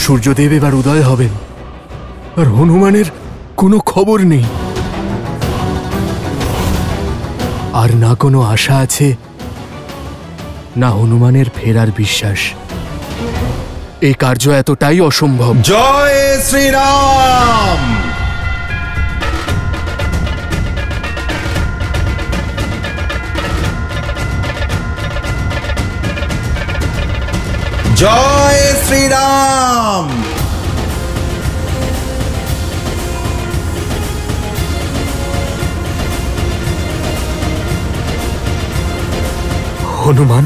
সূর্যদেব এবার উদয় হবেন, আর হনুমানের কোনো খবর নেই। আর না কোনো আশা আছে, না হনুমানের ফেরার বিশ্বাস। এই কার্য এতটাই অসম্ভব। জয় শ্রীরাম। জয় শ্রীরাম। হনুমান,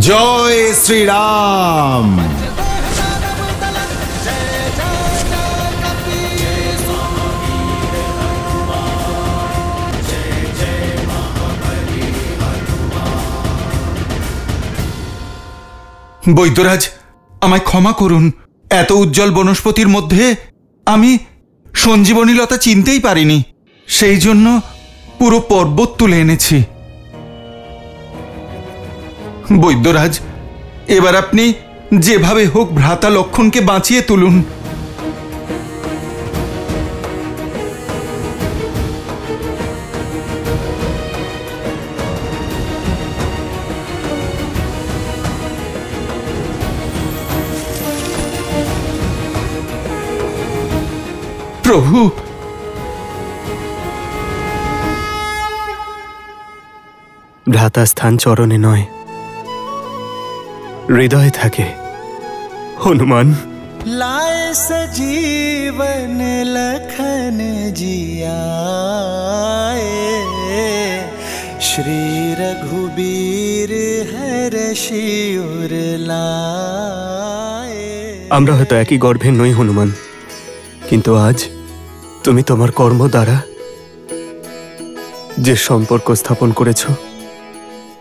জয় শ্রীরাম। বৈদ্যরাজ, আমায় ক্ষমা করুন। এত উজ্জ্বল বনস্পতির মধ্যে আমি সঞ্জীবনী লতা চিনতেই পারিনি, সেই জন্য পুরো পর্বত তুলে এনেছি। বৈদ্যরাজ, এবার আপনি যেভাবে হোক ভ্রাতা লক্ষণকে বাঁচিয়ে তুলুন। প্রভু, ভ্রাতা স্থান চরণে নয়, হৃদয়ে থাকে। হনুমান, लाए सजीवन लखन जियाए, श्री रघुबीर हर्षि उर लाए। আমরা হয়তো একই গর্ভের নই হনুমান, কিন্তু আজ তুমি তোমার কর্ম দ্বারা যে সম্পর্ক স্থাপন করেছ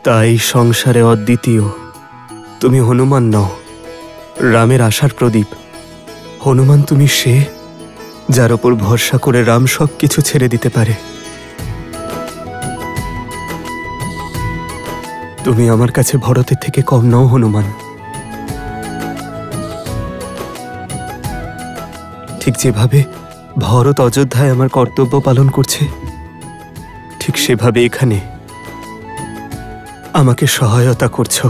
তাই সংসারে অদ্বিতীয়। তুমি হনুমান নও, রামের আশার প্রদীপ। হনুমান, তুমি সে যার ওপর ভরসা করে রাম সব কিছু ছেড়ে দিতে পারে। তুমি আমার কাছে ভরতের থেকে কম নও হনুমান। ঠিক যেভাবে ভরত অযোধ্যায় আমার কর্তব্য পালন করছে, ঠিক সেভাবে এখানে আমাকে সহায়তা করছো।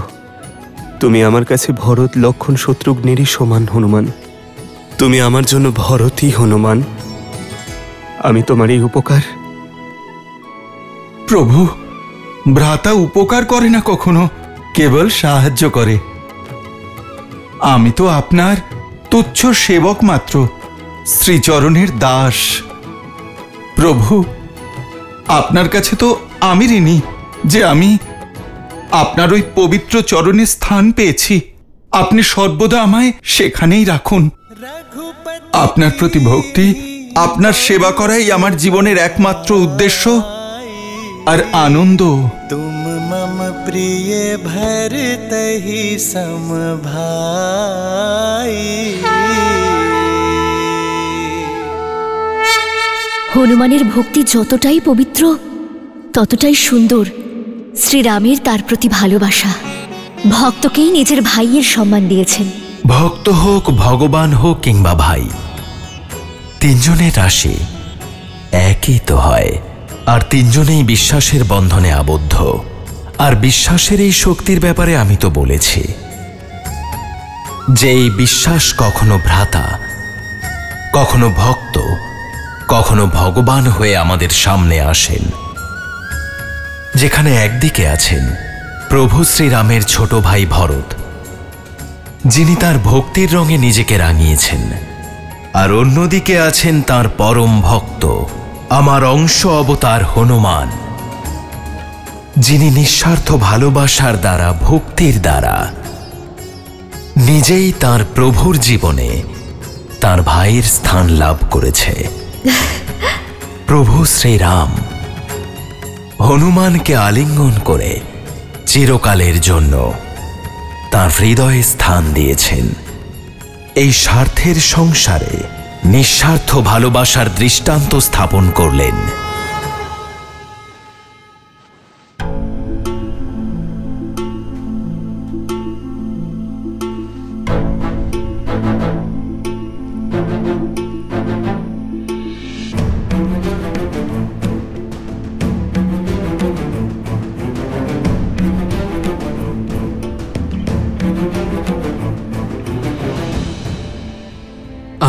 তুমি আমার কাছে ভরত, লক্ষণ, শত্রুঘ্নেরই সমান হনুমান। তুমি আমার জন্য ভরতই হনুমান। আমি তোমার এই উপকার। প্রভু, ভ্রাতা উপকার করে না কখনো, কেবল সাহায্য করে। আমি তো আপনার তুচ্ছ সেবক মাত্র, শ্রীচরণের দাস। প্রভু, আপনার কাছে তো আমি ঋণী যে আমি আপনার ওই পবিত্র চরণে স্থান পেয়েছি। আপনি সর্বদা আমায় সেখানেই রাখুন। আপনার প্রতি ভক্তি, আপনার সেবা করাই আমার জীবনের একমাত্র উদ্দেশ্য আর আনন্দ। तुम मम प्रिय भरतहि सम भाई। হনুমানের ভক্তি যতটাই পবিত্র ততটাই সুন্দর শ্রীরামের তার প্রতি ভালোবাসা। ভক্তকেই নিজের ভাইয়ের সম্মান দিয়েছেন। ভক্ত হোক, ভগবান হোক কিংবা ভাই, তিনজনের রাশি একই তো হয়। আর তিনজনেই বিশ্বাসের বন্ধনে আবদ্ধ। আর বিশ্বাসের এই শক্তির ব্যাপারে আমি তো বলেছি যে এই বিশ্বাস কখনো ভ্রাতা, কখনো ভক্ত, কখনো ভগবান হয়ে আমাদের সামনে আসেন। যেখানে একদিকে আছেন প্রভু শ্রীরামের ছোট ভাই ভরত, যিনি তার ভক্তির রঙে নিজেকে রাঙিয়েছেন। আর অন্যদিকে আছেন তার পরম ভক্ত, আমার অংশ অবতার হনুমান, যিনি নিঃস্বার্থ ভালোবাসার দ্বারা, ভক্তির দ্বারা নিজেই তার প্রভুর জীবনে তার ভাইয়ের স্থান লাভ করেছে। প্রভু শ্রীরাম হনুমানকে আলিঙ্গন করে চিরকালের জন্য তার হৃদয়ে স্থান দিয়েছেন। এই স্বার্থের সংসারে নিঃস্বার্থ ভালোবাসার দৃষ্টান্ত স্থাপন করলেন।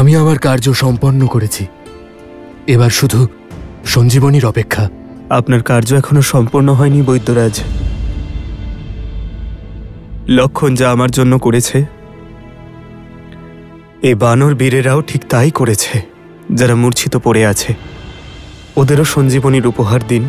আমি আমার কার্য সম্পন্ন করেছি, এবার শুধু সঞ্জীবনীর অপেক্ষা। আপনার কার্য এখনো সম্পন্ন হয়নি বৈদ্যরাজ। লক্ষণ যা আমার জন্য করেছে, এই বানর বীরেরাও ঠিক তাই করেছে। যারা মূর্ছিত পড়ে আছে, ওদেরও সঞ্জীবনীর উপহার দিন।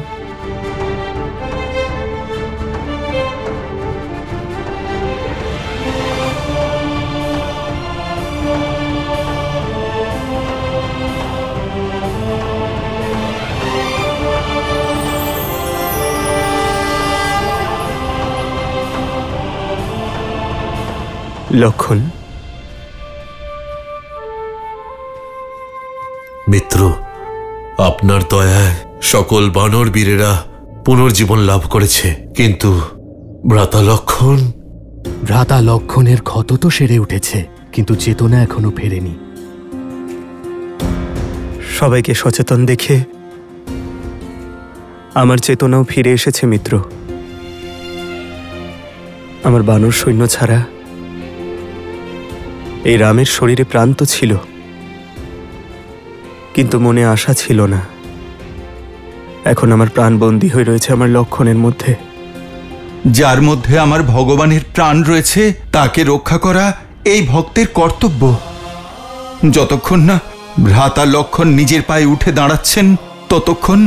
লক্ষণ, মিত্র, আপনার দয়ায় সকল বানর বীরেরা পুনর্জীবন লাভ করেছে, কিন্তু ভ্রাতা লক্ষণ। ভ্রাতা লক্ষণের ক্ষত তো সেরে উঠেছে, কিন্তু চেতনা এখনো ফেরেনি। সবাইকে সচেতন দেখে আমার চেতনাও ফিরে এসেছে মিত্র। আমার বানর সৈন্য ছাড়া এই রামের শরীরে প্রাণ তো ছিল, কিন্তু মনে আশা ছিল না। এখন আমার প্রাণ বন্দী হয়ে রয়েছে আমার লক্ষণের মধ্যে। যার মধ্যে আমার ভগবানের প্রাণ রয়েছে, তাকে রক্ষা করা এই ভক্তের কর্তব্য। যতক্ষণ না ভ্রাতা লক্ষণ নিজের পায়ে উঠে দাঁড়াচ্ছেন, ততক্ষণ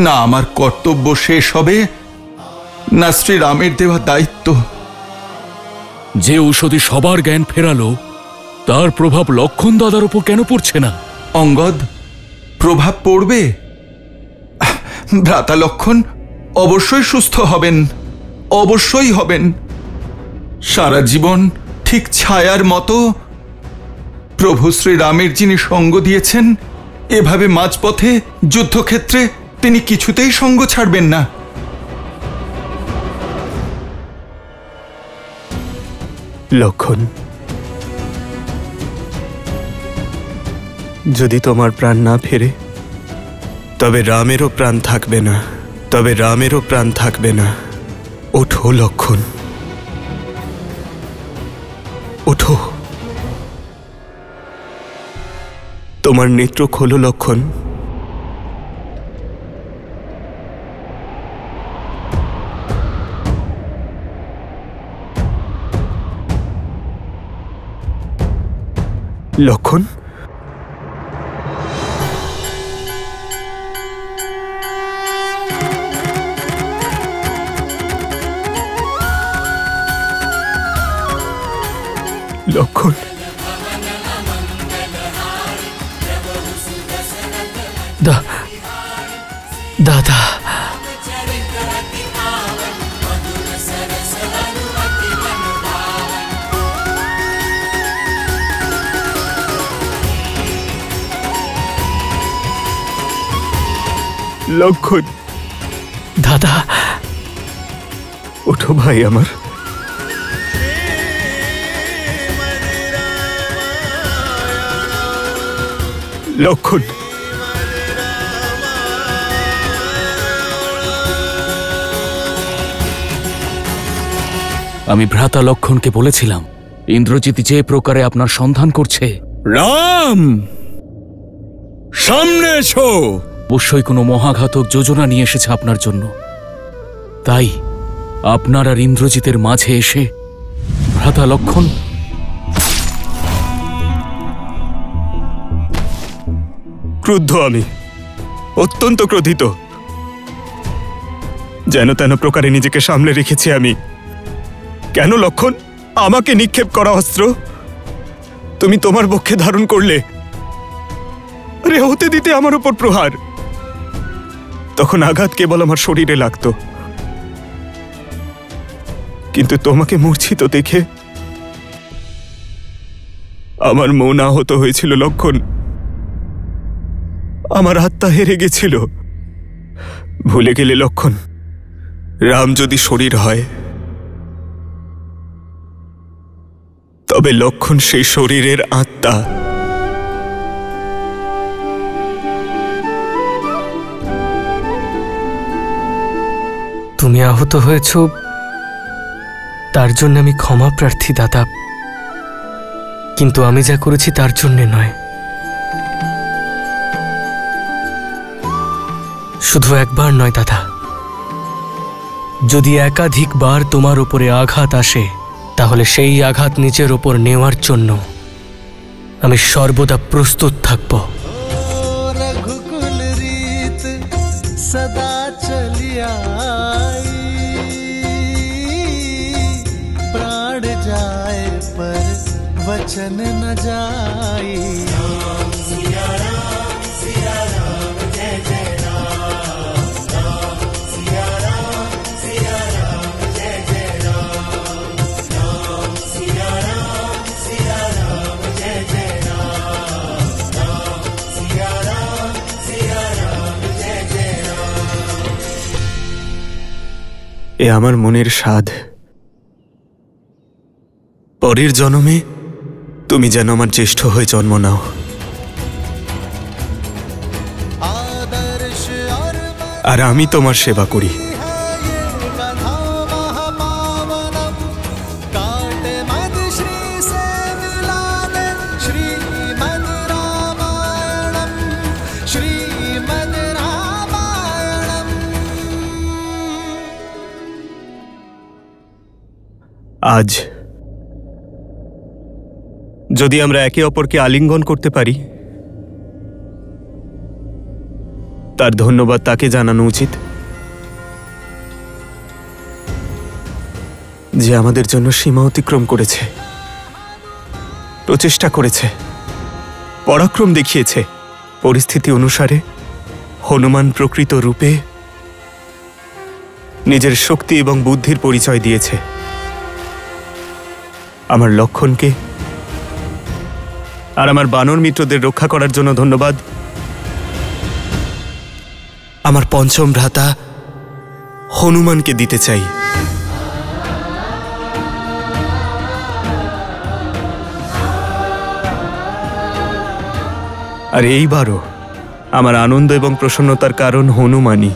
না আমার কর্তব্য শেষ হবে, না শ্রীরামের দেওয়া দায়িত্ব। যে ঔষধি সবার জ্ঞান ফেরালো, তার প্রভাব লক্ষণ দাদার উপর কেন পড়ছে না? অঙ্গদ, প্রভাব পড়বে। ভ্রাতা লক্ষণ অবশ্যই সুস্থ হবেন, অবশ্যই হবেন। সারা জীবন ঠিক ছায়ার মতো প্রভু শ্রীরামের যিনি সঙ্গ দিয়েছেন, এভাবে মাঝপথে যুদ্ধক্ষেত্রে তিনি কিছুতেই সঙ্গ ছাড়বেন না। লক্ষণ, যদি তোমার প্রাণ না ফেরে, তবে রামেরও প্রাণ থাকবে না, তবে রামেরও প্রাণ থাকবে না। ওঠো লক্ষণ, ওঠো। তোমার নেত্র খোলো লক্ষণ। লক্ষণ, লক্ষণ, দাদা, লক্ষণ, দাদা, ওঠো ভাই আমার। লক্ষণ, আমি ভ্রাতা লক্ষণকে বলেছিলাম, ইন্দ্রজিৎ যে প্রকারে আপনার সন্ধান করছে। রাম, সামনে এসো। অবশ্যই কোনো মহাঘাতক যোজনা নিয়ে এসেছে আপনার জন্য। তাই আপনার আর ইন্দ্রজিতের মাঝে এসে ভ্রাতা লক্ষণ ক্রুদ্ধ আমি, অত্যন্ত ক্রোধিত। যেন তেন প্রকারে নিজেকে সামলে রেখেছি আমি। কেন লক্ষণ, আমাকে নিক্ষেপ করা অস্ত্র তুমি তোমার পক্ষে ধারণ করলে? আরে হতে দিতে আমার উপর প্রহার। তখন আঘাত কেবল আমার শরীরে লাগতো, কিন্তু তোমাকে মূর্ছিত দেখে আমার মন আহত হয়েছিল লক্ষণ। আমার আত্মা হেরে গেছিল। ভুলে গেলে লক্ষণ, রাম যদি শরীর হয় তবে লক্ষণ সেই শরীরের আত্মা। তুমি আহত হয়েছ, তার জন্য আমি ক্ষমা প্রার্থী দাদা, কিন্তু আমি যা করেছি তার জন্য নয়। শুধু একবার নয় দাদা, যদি একাধিকবার তোমার উপরে আঘাত আসে তাহলে সেই আঘাত নিজের ওপর নেওয়ার জন্য আমি সর্বদা প্রস্তুত থাকব। रघुकुल रीत सदा चली आई, प्राण जाए पर वचन न जाई। এ আমার মনের স্বাদ। পরের জন্মে তুমি যেন আমার জ্যেষ্ঠ হয়ে জন্ম নাও। আর আমি তোমার সেবা করি। আজ যদি আমরা একে অপরকে আলিঙ্গন করতে পারি, তার ধন্যবাদ তাকে জানানো উচিত যে আমাদের জন্য সীমা অতিক্রম করেছে, প্রচেষ্টা করেছে, পরাক্রম দেখিয়েছে। পরিস্থিতি অনুসারে হনুমান প্রকৃত রূপে নিজের শক্তি এবং বুদ্ধির পরিচয় দিয়েছে। আমার লক্ষণকে আর আমার বানর মিত্রদের রক্ষা করার জন্য ধন্যবাদ। আমার পঞ্চম ভ্রাতা হনুমানকে দিতে চাই। আর এইবারও আমার আনন্দ এবং প্রসন্নতার কারণ হনুমানই।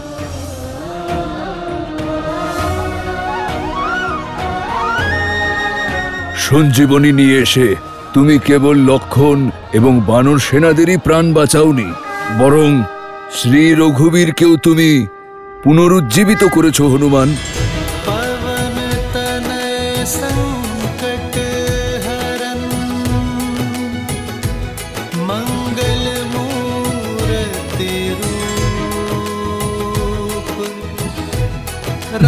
সঞ্জীবনী নিয়ে এসে তুমি কেবল লক্ষণ এবং বানর সেনাদেরই প্রাণ বাঁচাওনি, বরং শ্রী রঘুবীরকেও তুমি পুনরুজ্জীবিত করেছ হনুমান। पवन तनय संकट हरन, मंगल मूर्ति रूप।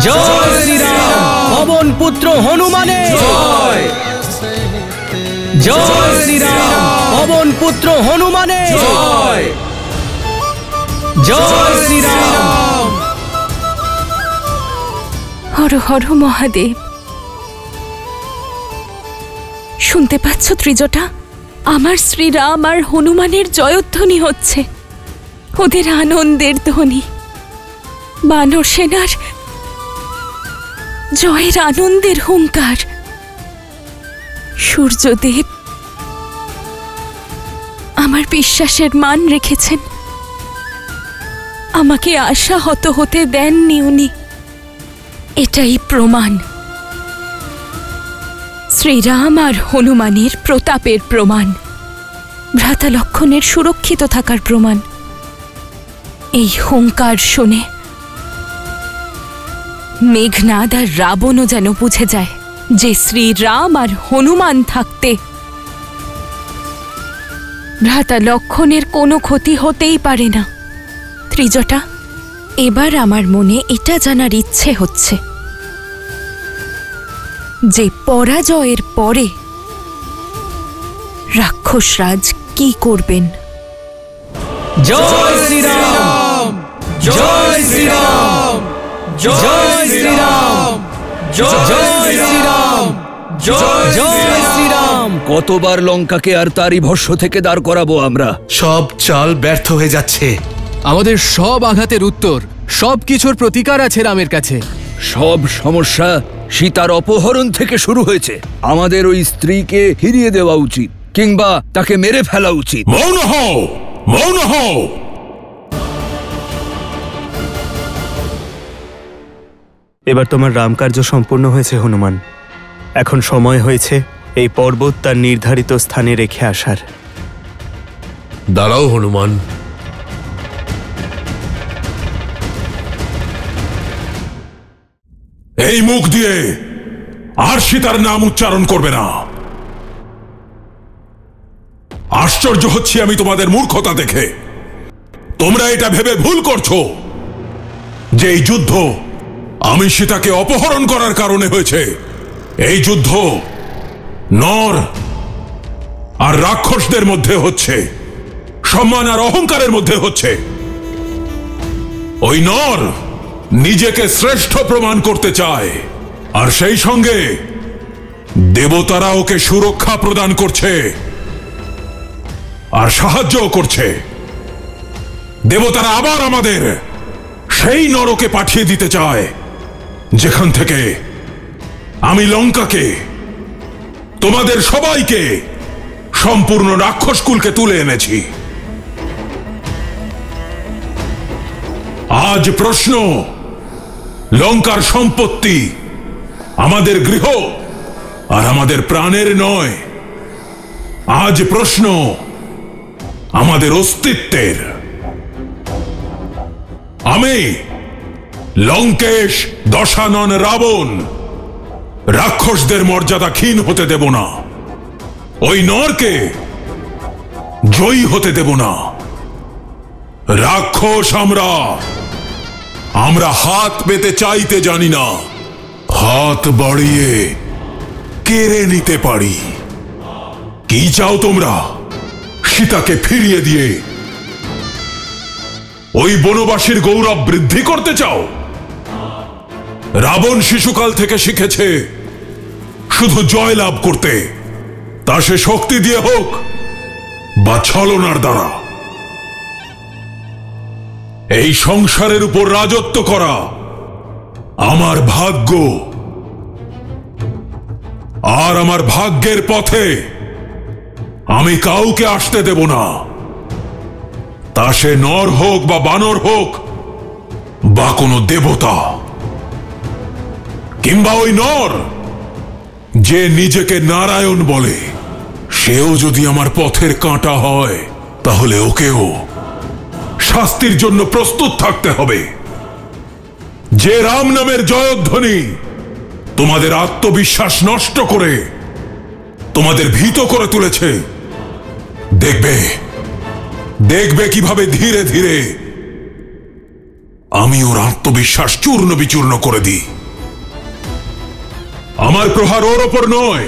জয় শ্রীরাম, পবন পুত্র হনুমানের জয়। জয় শ্রীরাম, পবন পুত্র হনুমানের জয়। জয় শ্রীরাম। হর হর মহাদেব। শুনতে পাচ্ছ ত্রিজটা? আমার শ্রীরাম আর হনুমানের জয়ধ্বনি হচ্ছে, ওদের আনন্দের ধ্বনি। বানর সেনার জয়ের আনন্দের হুঙ্কার। সূর্যদেব আমার বিশ্বাসের মান রেখেছেন, আমাকে আশাহত হতে দেননি উনি। এটাই প্রমাণ, শ্রীরাম আর হনুমানের প্রতাপের প্রমাণ, ভ্রাতা লক্ষণের সুরক্ষিত থাকার প্রমাণ। এই হুঙ্কার শুনে মেঘনাদ আর রাবণও যেন বুঝে যায় যে শ্রীরাম আর হনুমান থাকতে ভ্রাতা লক্ষণের কোনো ক্ষতি হতেই পারে না। ত্রিজটা, এবার আমার মনে এটা জানার ইচ্ছে হচ্ছে যে পরাজয়ের পরে রাক্ষসরাজ কি করবেন। জয় শ্রীরাম, জয় শ্রীরাম, জয় শ্রীরাম, জয় শ্রীরাম, জয় শ্রীরাম। কতবার লঙ্কাকে আর তারই ভস্য থেকে দাঁড় করাবো আমরা? সব চাল ব্যর্থ হয়ে যাচ্ছে। আমাদের সব আঘাতের উত্তর, সব কিছুর প্রতিকার আছে রামের কাছে। সব সমস্যা সীতার অপহরণ থেকে শুরু হয়েছে। আমাদের ওই স্ত্রীকে ফিরিয়ে দেওয়া উচিত, কিংবা তাকে মেরে ফেলা উচিত। মৌন হও, মৌন হও। এবার তোমার রামকার্য সম্পূর্ণ হয়েছে হনুমান। এখন সময় হয়েছে এই পর্বত তার নির্ধারিত স্থানে রেখে আসার। দাঁড়াও হনুমান, এই মুখ দিয়ে আর সীতার নাম উচ্চারণ করবে না। আশ্চর্য হচ্ছি আমি তোমাদের মূর্খতা দেখে। তোমরা এটা ভেবে ভুল করছো যে এই যুদ্ধ আমি সীতাকে অপহরণ করার কারণে হয়েছে। এই যুদ্ধ নর আর রাক্ষসদের মধ্যে হচ্ছে, সম্মান আর অহংকারের মধ্যে হচ্ছে। ওই নর নিজেকে শ্রেষ্ঠ প্রমাণ করতে চায়, আর সেই সঙ্গে দেবতারা ওকে সুরক্ষা প্রদান করছে আর সাহায্যও করছে। দেবতারা আবার আমাদের সেই নরকে পাঠিয়ে দিতে চায় যেখান থেকে আমি লঙ্কাকে, তোমাদের সবাইকে, সম্পূর্ণ রাক্ষসকুলকে তুলে এনেছি। আজ প্রশ্ন লঙ্কার সম্পত্তি আমাদের গৃহ আর আমাদের প্রাণের নয়। আজ প্রশ্ন আমাদের অস্তিত্বের। আমি লঙ্কেশ দশানন রাবণ রাক্ষসদের মর্যাদা ক্ষীণ হতে দেব না। ওই নরকে জয়ী হতে দেব না। রাক্ষস আমরা হাত পেতে চাইতে জানি না, হাত বাড়িয়ে কেড়ে নিতে পারি। কি চাও তোমরা? সীতাকে ফিরিয়ে দিয়ে ওই বনবাসীর গৌরব বৃদ্ধি করতে চাও? রাবণ শিশুকাল থেকে শিখেছে শুধু জয় লাভ করতে, তা সে শক্তি দিয়ে হোক বা ছলনার দ্বারা। এই সংসারের উপর রাজত্ব করা আমার ভাগ্য, আর আমার ভাগ্যের পথে আমি কাউকে আসতে দেব না। তা সে নর হোক বা বানর হোক বা কোনো দেবতা, কিংবা ওই নর যে নিজেকে নারায়ণ বলে, সেও যদি আমার পথের কাঁটা হয় তাহলে ওকেও শাস্তির জন্য প্রস্তুত থাকতে হবে। যে রাম নামের জয়ধ্বনি তোমাদের আত্মবিশ্বাস নষ্ট করে তোমাদের ভীত করে তুলেছে, দেখবে কিভাবে ধীরে ধীরে আমি ওর আত্মবিশ্বাস চূর্ণ বিচূর্ণ করে দিই। আমার প্রহার ওর ওপর নয়,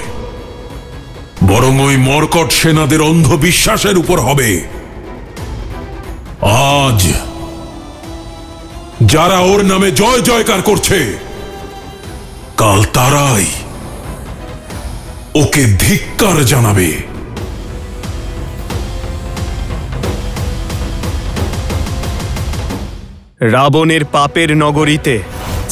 বরং ওই মর্কট সেনাদের অন্ধবিশ্বাসের উপর হবে। আজ যারা ওর নামে জয় জয়কার করছে, কাল তারাই ওকে ধিক্কার জানাবে। রাবণের পাপের নগরীতে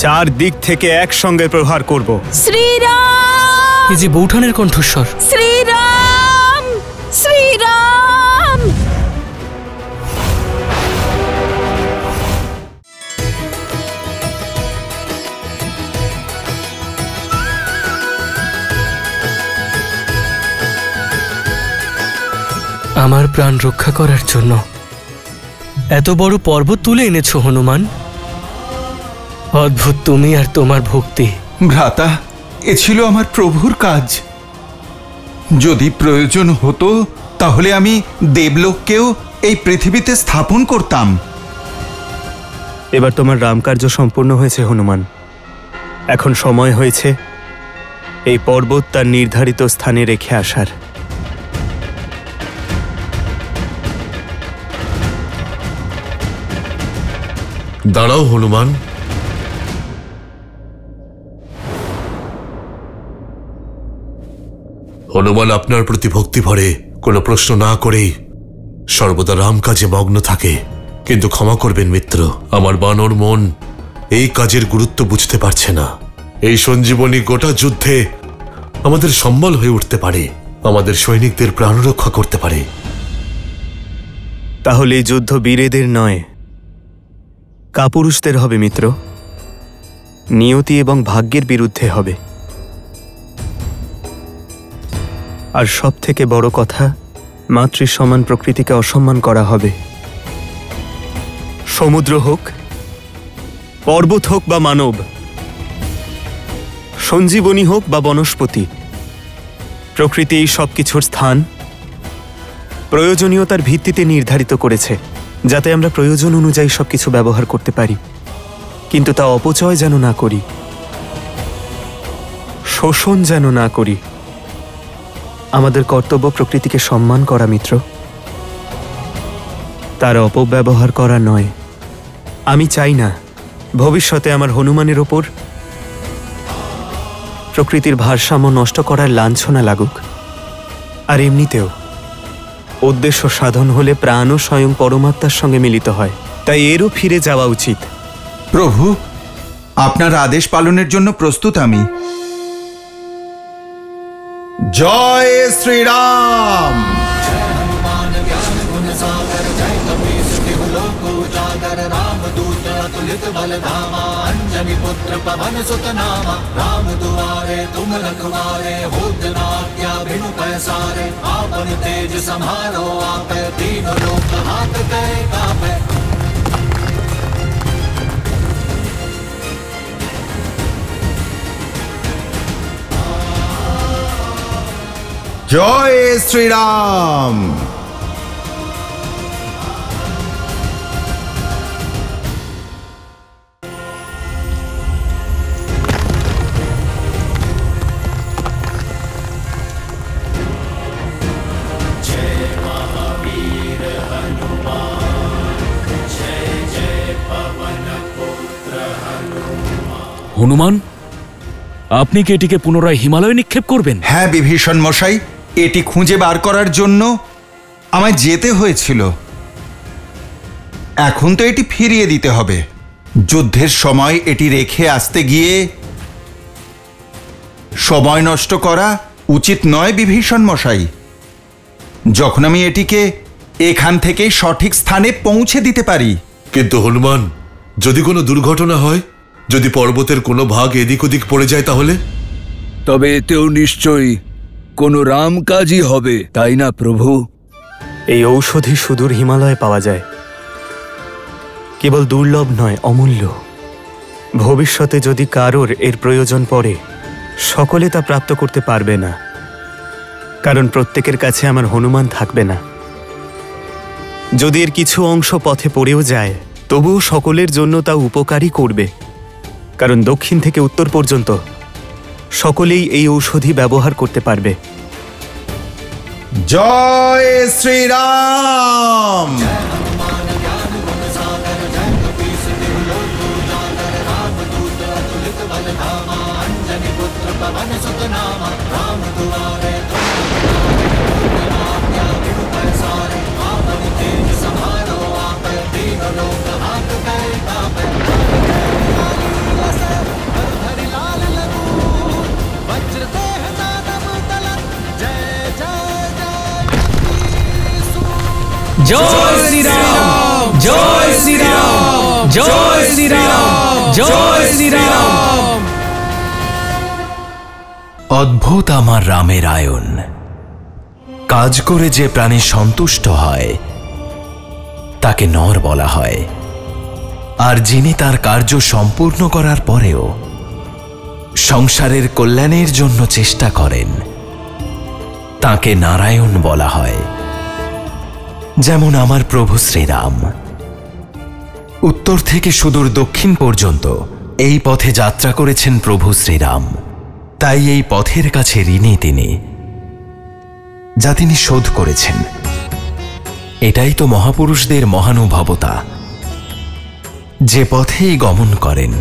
চার দিক থেকে একসঙ্গে প্রহার করব। শ্রীরাম! এই যে বৌঠানের কণ্ঠস্বর। শ্রীরাম! শ্রীরাম! আমার প্রাণ রক্ষা করার জন্য এত বড় পর্বত তুলে এনেছো হনুমান। অদ্ভুত তুমি আর তোমার ভক্তি। ভ্রাতা, এ ছিল আমার প্রভুর কাজ। যদি প্রয়োজন হতো তাহলে আমি দেবলোককেও এই পৃথিবীতে স্থাপন করতাম। এবার তোমার রামকার্য সম্পূর্ণ হয়েছে হনুমান। এখন সময় হয়েছে এই পর্বত তার নির্ধারিত স্থানে রেখে আসার। দাঁড়াও হনুমান। হনুমান আপনার প্রতি ভক্তি ভরে কোনো প্রশ্ন না করেই সর্বদা রাম কাজে মগ্ন থাকে। কিন্তু ক্ষমা করবেন মিত্র, আমার বানর মন এই কাজের গুরুত্ব বুঝতে পারছে না। এই সঞ্জীবনী গোটা যুদ্ধে আমাদের সম্বল হয়ে উঠতে পারে, আমাদের সৈনিকদের প্রাণ রক্ষা করতে পারে। তাহলে এই যুদ্ধ বীরেদের নয়, কাপুরুষদের হবে মিত্র। নিয়তি এবং ভাগ্যের বিরুদ্ধে হবে। আর সব থেকে বড় কথা, মাতৃ সমান প্রকৃতিকে অসম্মান করা হবে। সমুদ্র হোক, পর্বত হোক বা মানব, সঞ্জীবনী হোক বা বনস্পতি, প্রকৃতি এই সব কিছুর স্থান প্রয়োজনীয়তার ভিত্তিতে নির্ধারিত করেছে, যাতে আমরা প্রয়োজন অনুযায়ী সবকিছু ব্যবহার করতে পারি। কিন্তু তা অপচয় যেন না করি, শোষণ যেন না করি। আমাদের কর্তব্য প্রকৃতিকে সম্মান করা মিত্র, তার অপব্যবহার করা নয়। আমি চাই না ভবিষ্যতে আমার হনুমানের ওপর প্রকৃতির ভারসাম্য নষ্ট করার লাঞ্ছনা লাগুক। আর এমনিতেও উদ্দেশ্য সাধন হলে প্রাণও স্বয়ং পরমাত্মার সঙ্গে মিলিত হয়, তাই এরও ফিরে যাওয়া উচিত। প্রভু, আপনার আদেশ পালনের জন্য প্রস্তুত আমি। জয় শ্রীরাম। पुत्र पवन सुत नामा राम दुआरे तुम रखवारे होत न आज्ञा बिनु पैसारे आपन तेज संहारो आपे तीन लोक हाथ कै कापे। জয় শ্রীরাম। হনুমান, আপনি কি এটিকে পুনরায় হিমালয়ে নিক্ষেপ করবেন? হ্যাঁ বিভীষণ মশাই, এটি খুঁজে বার করার জন্য আমায় যেতে হয়েছিল। এখন তো এটি ফিরিয়ে দিতে হবে। যুদ্ধের সময় এটি রেখে আসতে গিয়ে সময় নষ্ট করা উচিত নয় বিভীষণ মশাই। যখন আমি এটিকে এখান থেকে সঠিক স্থানে পৌঁছে দিতে পারি। কিন্তু হনুমান, যদি কোনো দুর্ঘটনা হয়, যদি পর্বতের কোনো ভাগ এদিক ওদিক পড়ে যায় তাহলে? তবে এতেও নিশ্চয়ই কোনো রাম কাজই হবে, তাই না প্রভু? এই ঔষধি সুদূর হিমালয়ে পাওয়া যায়, কেবল দুর্লভ নয়, অমূল্য। ভবিষ্যতে যদি কারোর এর প্রয়োজন পড়ে, সকলে তা প্রাপ্ত করতে পারবে না, কারণ প্রত্যেকের কাছে আমার হনুমান থাকবে না। যদি এর কিছু অংশ পথে পড়েও যায়, তবুও সকলের জন্য তা উপকারী করবে, কারণ দক্ষিণ থেকে উত্তর পর্যন্ত সকলেই এই ঔষধি ব্যবহার করতে পারবে। জয় শ্রীরাম। জয় শ্রীরাম, জয় শ্রীরাম, জয় শ্রীরাম, জয় শ্রীরাম। অদ্ভুত আমার রামের আয়ন। কাজ করে যে প্রাণী সন্তুষ্ট হয় তাকে নর বলা হয়, আর যিনি তার কার্য সম্পূর্ণ করার পরেও সংসারের কল্যাণের জন্য চেষ্টা করেন তাকে নারায়ণ বলা হয়। যেমন আমার প্রভু শ্রীরাম উত্তর থেকে সুদূর দক্ষিণ পর্যন্ত এই পথে যাত্রা করেছেন প্রভু শ্রীরাম, তাই এই পথের কাছে ঋণী তিনি, যা তিনি শোধ করেছেন। এটাই তো মহাপুরুষদের মহানুভবতা। যে পথেই গমন করেন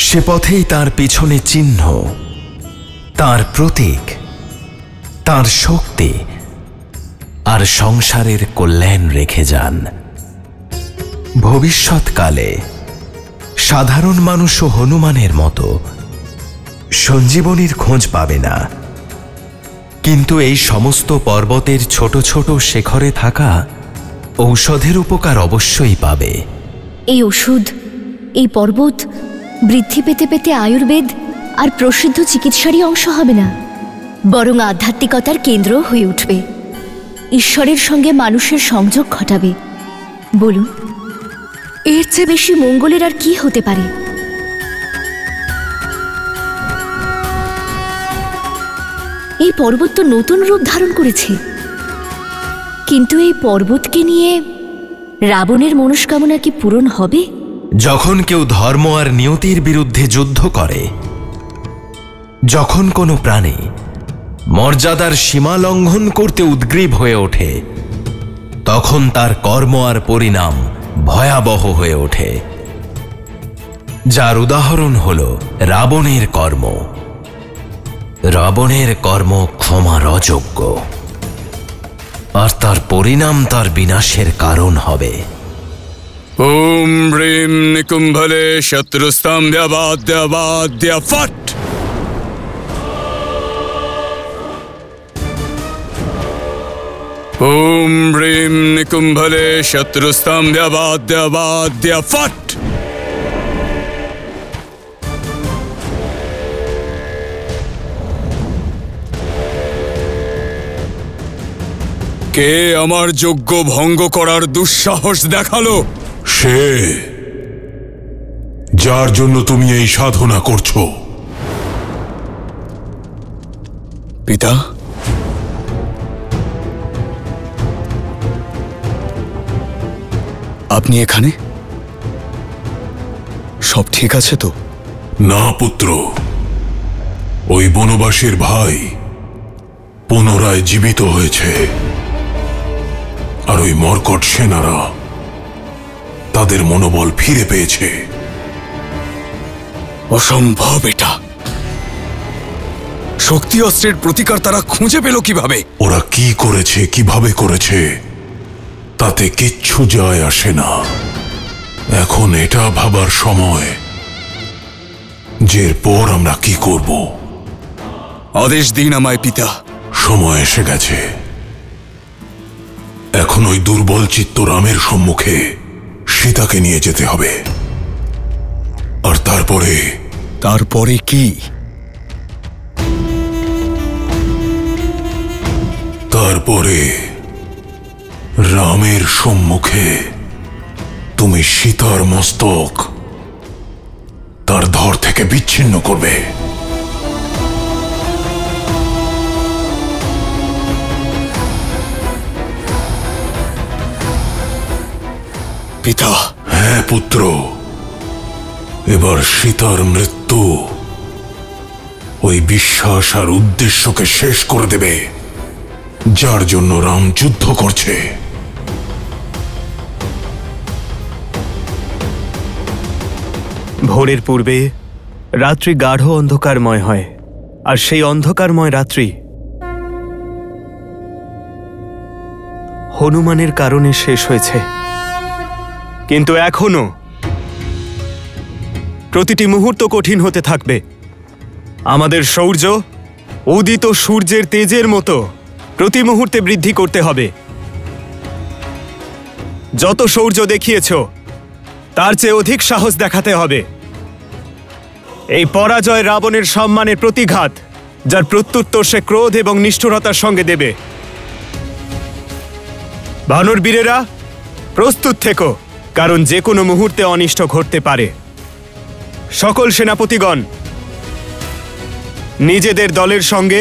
সে পথেই তার পিছনে চিহ্ন, তার প্রতীক, তার শক্তি আর সংসারের কল্যাণ রেখে যান। ভবিষ্যৎকালে সাধারণ মানুষও হনুমানের মতো সঞ্জীবনীর খোঁজ পাবে না, কিন্তু এই সমস্ত পর্বতের ছোট ছোট শেখরে থাকা ঔষধের উপকার অবশ্যই পাবে। এই ওষুধ, এই পর্বত বৃদ্ধি পেতে পেতে আয়ুর্বেদ আর প্রসিদ্ধ চিকিৎসারই অংশ হবে না, বরং আধ্যাত্মিকতার কেন্দ্র হয়ে উঠবে, ঈশ্বরের সঙ্গে মানুষের সংযোগ ঘটাবে। বলুন, এর চেয়ে বেশি মঙ্গলের আর কি হতে পারে? এই পর্বত তো নতুন রূপ ধারণ করেছে, কিন্তু এই পর্বতকে নিয়ে রাবণের মনস্কামনা কি পূরণ হবে? যখন কেউ ধর্ম আর নিয়তির বিরুদ্ধে যুদ্ধ করে, যখন কোনো প্রাণী মর্যাদার সীমা লঙ্ঘন করতে উদ্গ্রীব হয়ে ওঠে, তখন তার কর্ম আর পরিণাম ভয়াবহ হয়ে ওঠে। যার উদাহরণ হল রাবণের কর্ম। রাবণের কর্ম ক্ষমার অযোগ্য, আর তার পরিণাম তার বিনাশের কারণ হবে। ওম হ্রিম নিকুম্ভলে শত্রুস্তম্ভ্যবাদ্য ফট। ওম হ্রিম নিকুম্ভলে শত্রুস্তম্ভ্যবাদ্য ফট। কে আমার যজ্ঞ ভঙ্গ করার দুঃসাহস দেখালো? সে যার জন্য তুমি এই সাধনা করছো। পিতা, আপনি এখানে? সব ঠিক আছে তো? না পুত্র, ওই বনবাসীর ভাই পুনরায় জীবিত হয়েছে, আর ওই মর্কট সেনারা তাদের মনোবল ফিরে পেয়েছে। অসম্ভব এটা। শক্তি অস্ত্রের প্রতিকার তারা খুঁজে পেল কিভাবে? ওরা কি করেছে, কিভাবে করেছে, তাতে কিচ্ছু যায় আসে না। এখন এটা ভাবার সময় যে এরপর আমরা কি করব। আদেশ দিন আমায় পিতা। সময় এসে গেছে। এখন ওই দুর্বল চিত্ত রামের সম্মুখে সীতাকে নিয়ে যেতে হবে। আর তারপরে কি? তারপরে রামের সম্মুখে তুমি সীতার মস্তক তার ধর থেকে বিচ্ছিন্ন করবে। পিতা। হ্যাঁ পুত্র, এবার সীতার মৃত্যু ওই বিশ্বাস আর উদ্দেশ্যকে শেষ করে দেবে যার জন্য রাম যুদ্ধ করছে। ভোরের পূর্বে রাত্রি গাঢ় অন্ধকারময় হয়, আর সেই অন্ধকারময় রাত্রি হনুমানের কারণে শেষ হয়েছে। কিন্তু এখনো প্রতিটি মুহূর্ত কঠিন হতে থাকবে। আমাদের শৌর্য উদিত সূর্যের তেজের মতো প্রতি মুহূর্তে বৃদ্ধি করতে হবে। যত শৌর্য দেখিয়েছ তার চেয়ে অধিক সাহস দেখাতে হবে। এই পরাজয় রাবণের সম্মানের প্রতিঘাত, যার প্রত্যুত্তর সে ক্রোধ এবং নিষ্ঠুরতার সঙ্গে দেবে। বানর বীরেরা প্রস্তুত থেকো, কারণ যে কোনো মুহূর্তে অনিষ্ট ঘটতে পারে। সকল সেনাপতিগণ নিজেদের দলের সঙ্গে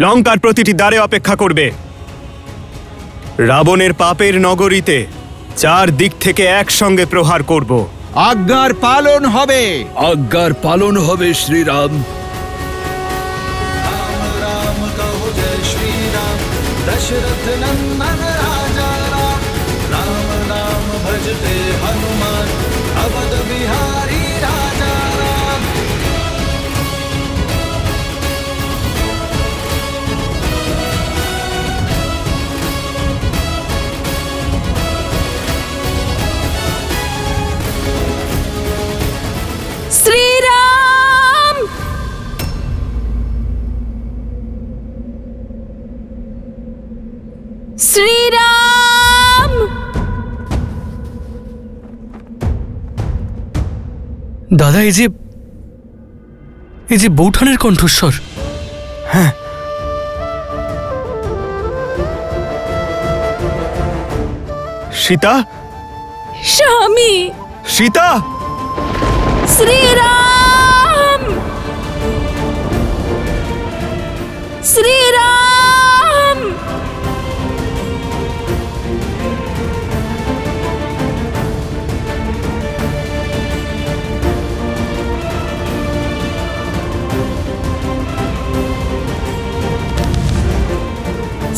লঙ্কার প্রতিটি দ্বারে অপেক্ষা করবে। রাবণের পাপের নগরীতে 4 দিক থেকে একসঙ্গে প্রহার করব। আজ্ঞার পালন হবে। আজ্ঞার পালন হবে শ্রীরাম। राम कहो जय श्री राम, दशरथ नंदन राजा राम। राम नाम भजते हनुमान, अवध बिहारी राजा राम। শ্রীরাম, শ্রীরাম। দাদা, এই যে বৌঠানের কণ্ঠস্বর। হ্যাঁ, সীতা, স্বামী। সীতা, শ্রীরাম, শ্রীরাম।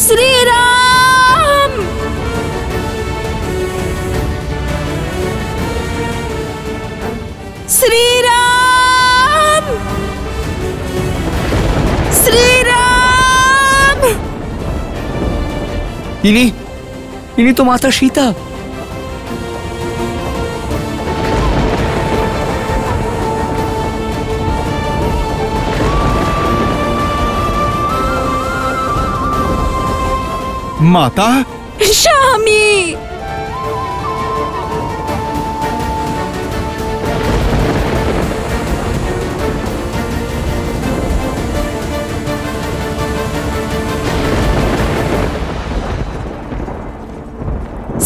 শ্রীরাম, শ্রীরাম, শ্রীরাম। ইনি তো মাতা সীতা। মাতা, স্বামী।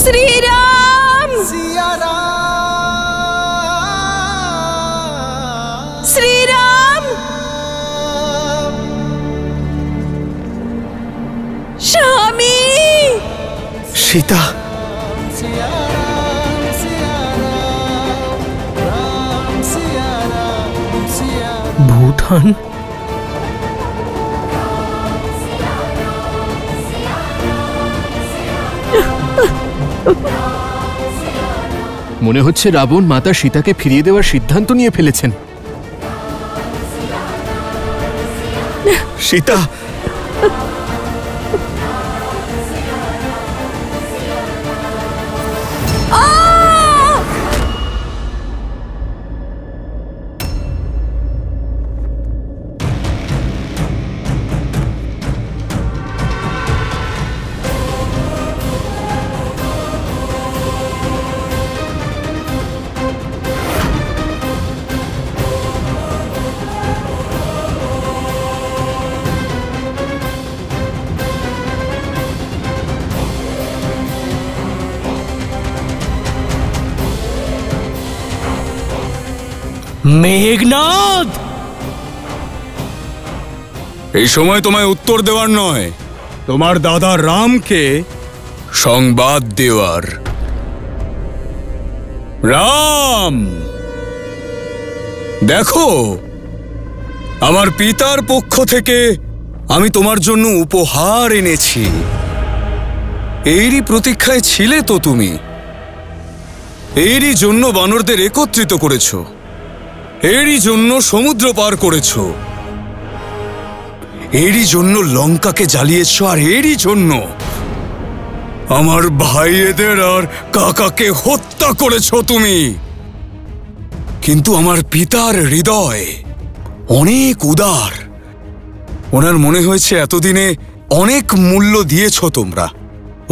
শ্রীরাম, सिया राम, শ্রীরাম। স্বামী। সীতা, सिया राम, सिया राम, राम सिया राम, सिया ভূটান। মনে হচ্ছে রাবণ মাতা সীতাকে ফিরিয়ে দেওয়ার সিদ্ধান্ত নিয়ে ফেলেছেন। সীতা, মেঘনাদ, এই সময় তোমায় উত্তর দেওয়ার নয়, তোমার দাদা রামকে সংবাদ দেওয়ার। রাম, দেখো, আমার পিতার পক্ষ থেকে আমি তোমার জন্য উপহার এনেছি। এরই প্রতীক্ষায় ছিলে তো তুমি। এরই জন্য বানরদের একত্রিত করেছ, এরই জন্য সমুদ্র পার করেছ, এরই জন্য লঙ্কাকে জ্বালিয়েছ, আর এরই জন্য আমার ভাইয়েদের আর কাকাকে হত্যা করেছ তুমি। কিন্তু আমার পিতার হৃদয় অনেক উদার। ওনার মনে হয়েছে এতদিনে অনেক মূল্য দিয়েছ তোমরা,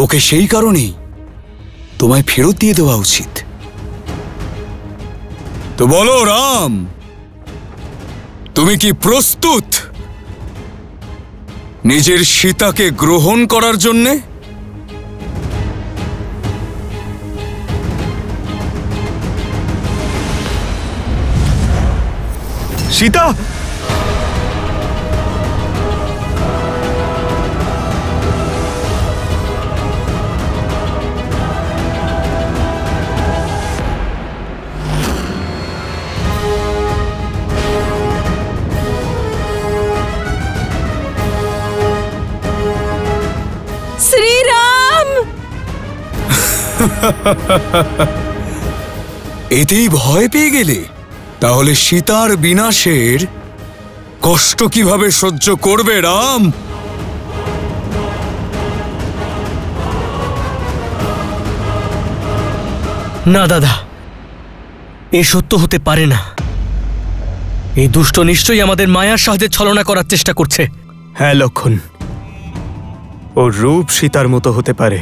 ওকে সেই কারণেই তোমায় ফেরত দিয়ে দেওয়া উচিত। তো বলো রাম, তুমি কি প্রস্তুত নিজের সীতাকে গ্রহণ করার জন্যে? সীতা! শ্রীরাম! এতেই ভয় পেয়ে গেলে? তাহলে সীতার বিনাশের কষ্ট কিভাবে সহ্য করবে রাম? না দাদা, এ সত্য হতে পারে না। এই দুষ্ট নিশ্চয়ই আমাদের মায়ার সাহায্যে ছলনা করার চেষ্টা করছে। হ্যাঁ লক্ষণ, ওর রূপ সীতার মতো হতে পারে,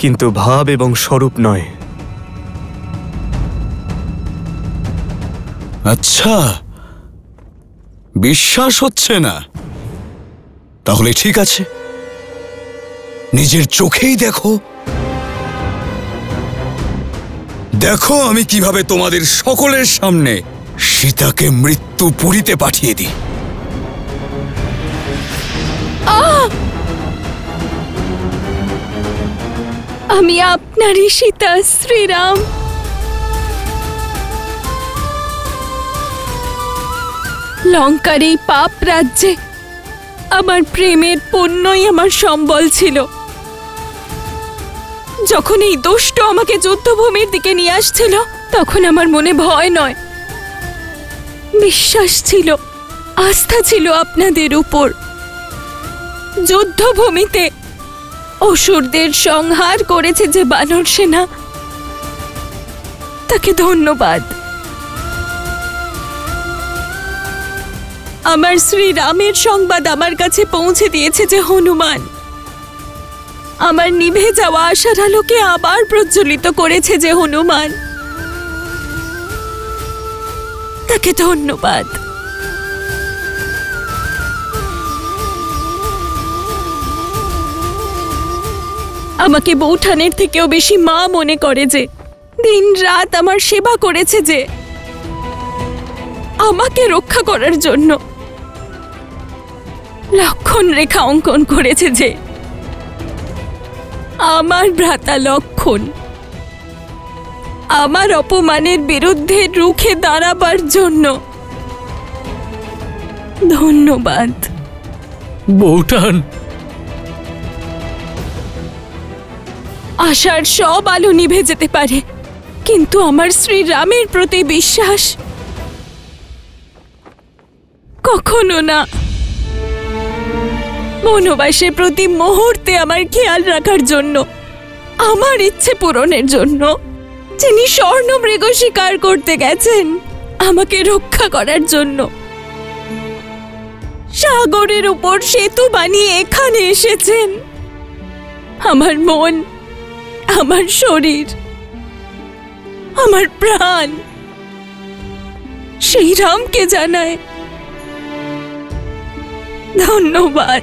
কিন্তু ভাব এবং স্বরূপ নয়। আচ্ছা, বিশ্বাস হচ্ছে না? তাহলে ঠিক আছে, নিজের চোখেই দেখো। দেখো আমি কিভাবে তোমাদের সকলের সামনে সীতাকে মৃত্যু পুরীতে পাঠিয়ে দিই। আমি আপনারই সীতা, শ্রীরাম। লঙ্কার এই পাপ রাজ্যে আমার প্রেমের পুণ্যই আমার সম্বল ছিল। যখন এই দুষ্ট আমাকে যুদ্ধভূমির দিকে নিয়ে আসছিল, তখন আমার মনে ভয় নয়, বিশ্বাস ছিল, আস্থা ছিল আপনাদের উপর। যুদ্ধভূমিতে অসুরদের সংহার করেছে যে বানর সেনা, তাকে ধন্যবাদ। আমার শ্রীরামের সংবাদ আমার কাছে পৌঁছে দিয়েছে যে হনুমান আমার নিভে যাওয়া আশার আলোকে আবার প্রজ্বলিত করেছে যে হনুমান, তাকে ধন্যবাদ। আমাকে বৌঠানের থেকেও বেশি মা মনে করে যে, দিন রাত আমার সেবা করেছে যে, আমাকে রক্ষা করার জন্য লক্ষণ রেখা অঙ্কন করেছে যে, আমার ভ্রাতা লক্ষণ আমার অপমানের বিরুদ্ধে রুখে দাঁড়াবার জন্য ধন্যবাদ। বৌঠান, আশার সব আলো নিভে যেতে পারে, কিন্তু আমার শ্রীরামের প্রতি বিশ্বাস কখনো না। বনবাসের প্রতি মুহূর্তে আমার খেয়াল রাখার জন্য, আমার ইচ্ছে পূরণের জন্য যিনি স্বর্ণমৃগ শিকার করতে গেছেন, আমাকে রক্ষা করার জন্য সাগরের উপর সেতু বানিয়ে এখানে এসেছেন, আমার মন, আমার শরীর, আমার প্রাণ সেই রামকে জানায় ধন্যবাদ।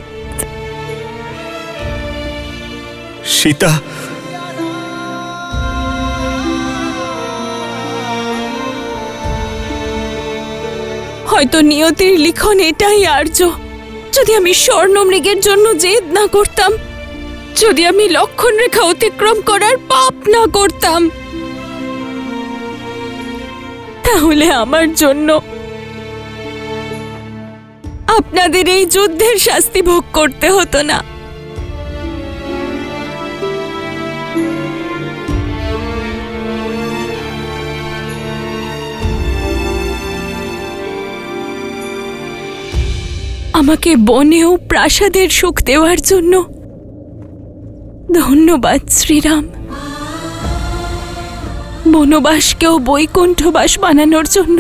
সীতা, হয়তো নিয়তির লিখন এটাই আর্য। যদি আমি স্বর্ণমৃগের জন্য জেদ না করতাম, যদি আমি লক্ষণ রেখা অতিক্রম করার পাপ না করতাম, তাহলে আমার জন্য আপনাদের এই যুদ্ধের শাস্তি ভোগ করতে হতো না। আমাকে বনেও প্রাসাদের সুখ দেওয়ার জন্য ধন্যবাদ শ্রীরাম। বনবাসকেও বৈকুণ্ঠবাস বানানোর জন্য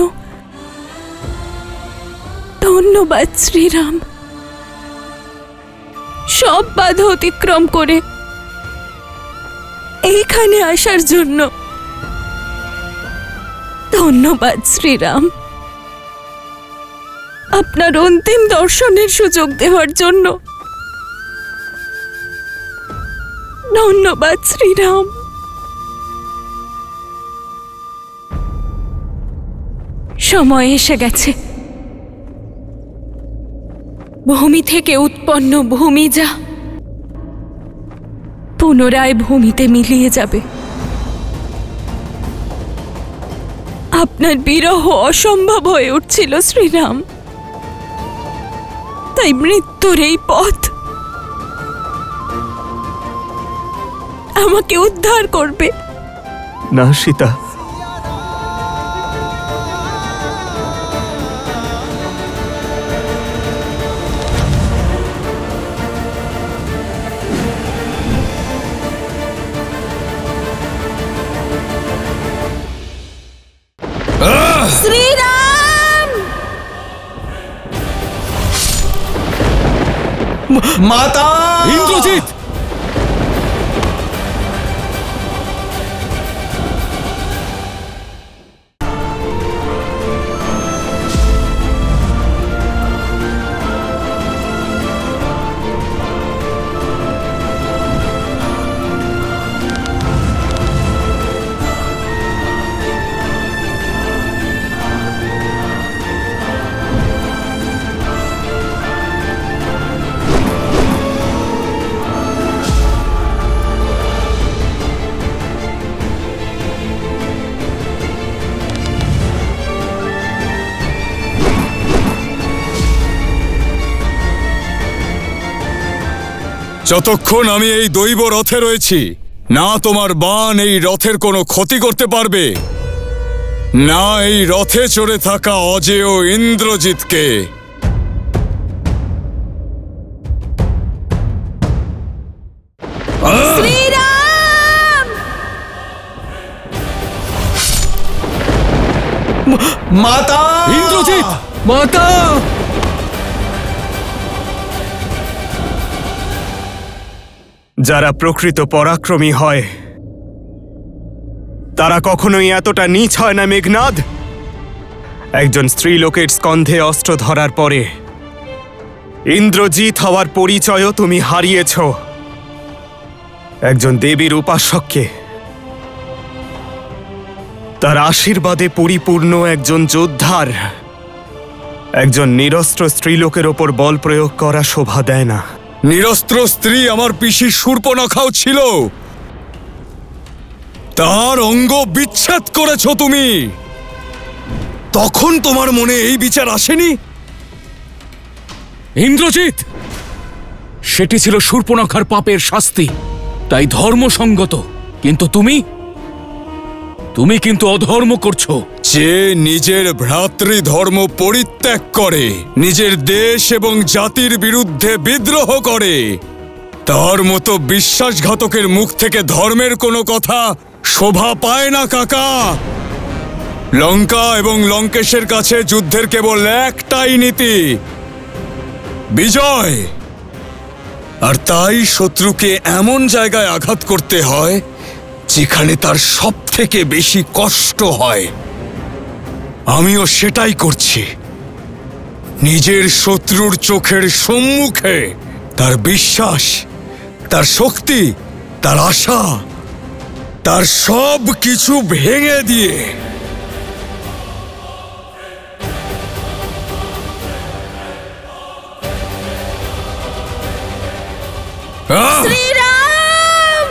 ধন্যবাদ শ্রীরাম। সব বাধা অতিক্রম করে এইখানে আসার জন্য ধন্যবাদ শ্রীরাম। আপনার অন্তিম দর্শনের সুযোগ দেওয়ার জন্য ধন্যবাদ শ্রীরাম। সময় এসে গেছে। ভূমি থেকে উৎপন্ন ভূমিজা পুনরায় ভূমিতে মিলিয়ে যাবে। আপনার বিরহ অসম্ভব হয়ে উঠছিল শ্রীরাম, তাই মৃত্যুর এই পথ আমাকে উদ্ধার করবে। না সীতা, শ্রীরাম! মাতা! ইন্দ্রজিৎ! যতক্ষণ আমি এই দৈব রথে রয়েছি, না তোমার বাণ এই রথের কোনো ক্ষতি করতে পারবে, না এই রথে চড়ে থাকা অজেয় ইন্দ্রজিৎকে। শ্রীরাম! মাতা! ইন্দ্রজিৎ! মাতা! যারা প্রকৃত পরাক্রমী হয় তারা কখনোই এতটা নীচ হয় না মেঘনাদ। একজন স্ত্রীলোকের স্কন্ধে অস্ত্র ধরার পরে ইন্দ্রজিৎ হওয়ার পরিচয়ও তুমি হারিয়েছ। একজন দেবীর উপাসককে তার আশীর্বাদে পরিপূর্ণ একজন যোদ্ধার একজন নিরস্ত্র স্ত্রীলোকের ওপর বল প্রয়োগ করা শোভা দেয় না। নিরস্ত্র স্ত্রী আমার পিসি শূর্পণখাও ছিল, তার অঙ্গ বিচ্ছেদ করেছ তুমি। তখন তোমার মনে এই বিচার আসেনি? ইন্দ্রজিৎ, সেটি ছিল শূর্পণখার পাপের শাস্তি, তাই ধর্মসঙ্গত। কিন্তু তুমি কিন্তু অধর্ম করছো। যে নিজের ভ্রাতৃধর্ম পরিত্যাগ করে, নিজের দেশ এবং জাতির বিরুদ্ধে বিদ্রোহ করে, তার মতো বিশ্বাসঘাতকের মুখ থেকে ধর্মের কোনো কথা শোভা পায় না কাকা। লঙ্কা এবং লঙ্কেশের কাছে যুদ্ধের কেবল একটাই নীতি, বিজয়। আর তাই শত্রুকে এমন জায়গায় আঘাত করতে হয় যেখানে তার সব থেকে বেশি কষ্ট হয়। আমিও সেটাই করছি। নিজের শত্রুর চোখের সম্মুখে তার বিশ্বাস, তার শক্তি, তার আশা, তার সব কিছু ভেঙে দিয়ে শ্রীরাম!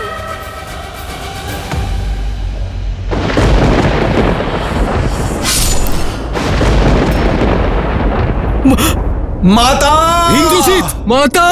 মাতা! ইন্দ্রজিৎ! মাতা!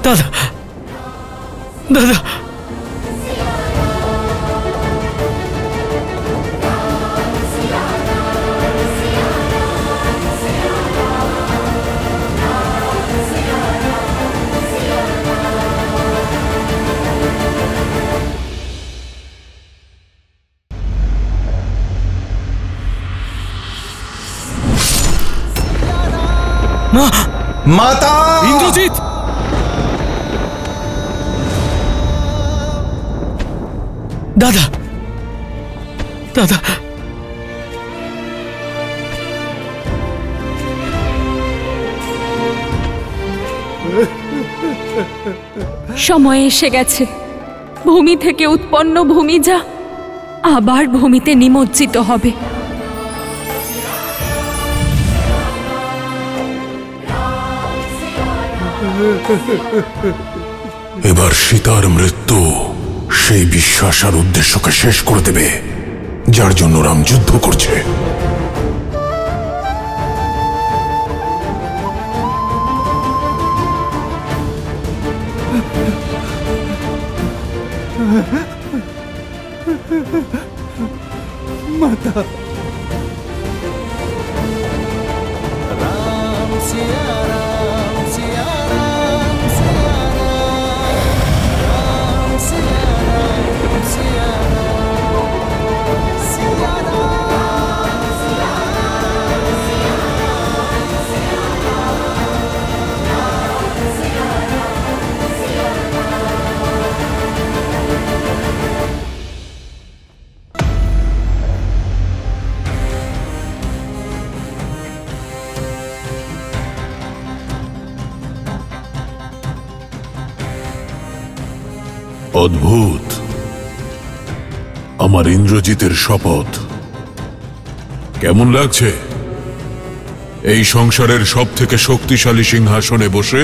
দাদা, দাদা, মাতা! ইন্দ্রজিৎ! দাদা, দাদা, সময় এসে গেছে। ভূমি থেকে উৎপন্ন ভূমিজা আবার ভূমিতে নিমজ্জিত হবে। এবার সীতার মৃত্যু সেই বিশ্বাস আর উদ্দেশ্যকে শেষ করে দেবে যার জন্য রাম যুদ্ধ করছে। মাতা, অদ্ভুত। আমার ইন্দ্রজিতের শপথ কেমন লাগছে? এই সংসারের সব থেকে শক্তিশালী সিংহাসনে বসে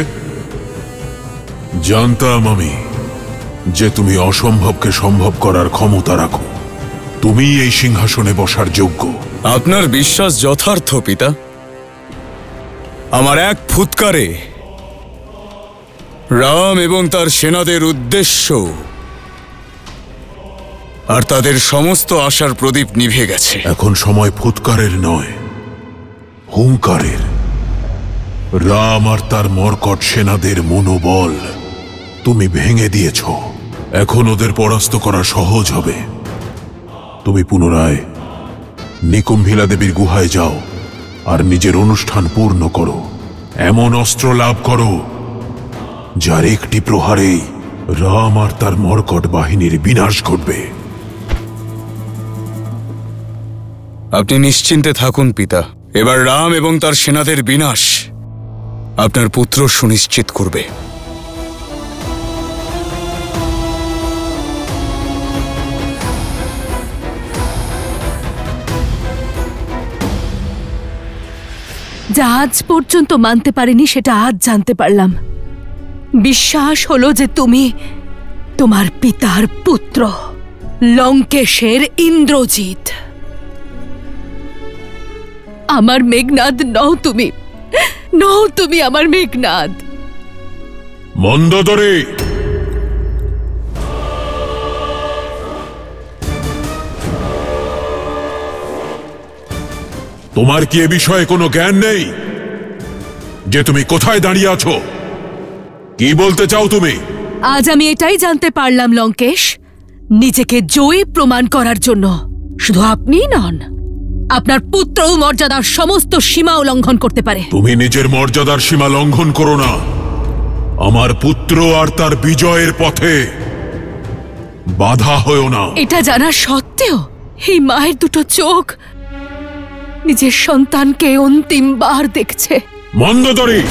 জানতাম আমি যে তুমি অসম্ভবকে সম্ভব করার ক্ষমতা রাখো। তুমি এই সিংহাসনে বসার যোগ্য। আপনার বিশ্বাস যথার্থ পিতা। আমার এক ফুৎকারে রাম এবং তার সেনাদের উদ্দেশ্য আর তাদের সমস্ত আশার প্রদীপ নিভে গেছে। এখন সময় ফুৎকারের নয়, হুঙ্কারের। রাম আর তার মর্কট সেনাদের মনোবল তুমি ভেঙে দিয়েছ। এখন ওদের পরাস্ত করা সহজ হবে। তুমি পুনরায় নিকুম্ভিলা দেবীর গুহায় যাও আর নিজের অনুষ্ঠান পূর্ণ করো। এমন অস্ত্র লাভ করো যার একটি প্রহারেই রাম আর তার মর্কট বাহিনীর বিনাশ ঘটবে। আপনি নিশ্চিন্তে থাকুন পিতা। এবার রাম এবং তার সেনাদের বিনাশ আপনার পুত্র সুনিশ্চিত করবে। যা আজ পর্যন্ত মানতে পারিনি সেটা আজ জানতে পারলাম। বিশ্বাস হলো যে তুমি তোমার পিতার পুত্র লঙ্কেশের ইন্দ্রজিৎ। আমার মেঘনাদ নও তুমি, নও তুমি আমার মেঘনাদ। মন্দোদরী, তোমার কি এ বিষয়ে কোনো জ্ঞান নেই যে তুমি কোথায় দাঁড়িয়ে আছো? কি বলতে চাও তুমি? আজ আমি এটাই জানতে পারলাম লঙ্কেশ, নিজেকে জয়ী প্রমাণ করার জন্য শুধু আপনিই নন, আপনার পুত্রও মর্যাদার সমস্ত সীমা উল্লঙ্ঘন করতে পারে। তুমি নিজের মর্যাদার সীমা লঙ্ঘন করো না। আমার পুত্র আর তার বিজয়ের পথে বাধা হয়ো না। এটা জানা সত্ত্বেও এই মায়ের দুটো চোখ নিজের সন্তানকে অন্তিমবার দেখছে। মন্দোদরী,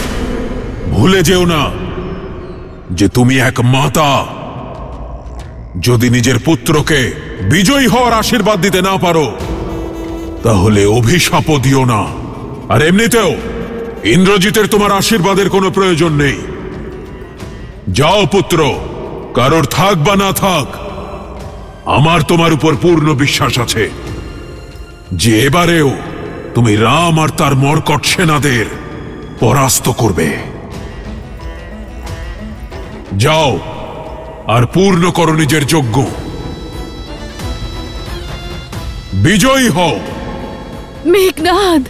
ভুলে যেও না যে তুমি এক মাতা। যদি নিজের পুত্রকে বিজয়ী হওয়ার আশীর্বাদ দিতে না পারো তাহলে অভিশাপও দিও না। আর এমনিতেও ইন্দ্রজিতের তোমার আশীর্বাদের কোনো প্রয়োজন নেই। যাও পুত্র, কারোর থাক বা না থাক, আমার তোমার উপর পূর্ণ বিশ্বাস আছে যে এবারেও তুমি রাম আর তার মর্কট সেনাদের পরাস্ত করবে। যাও আর পূর্ণ করো নিজের যজ্ঞ। বিজয়ী হও। মেঘনাদ,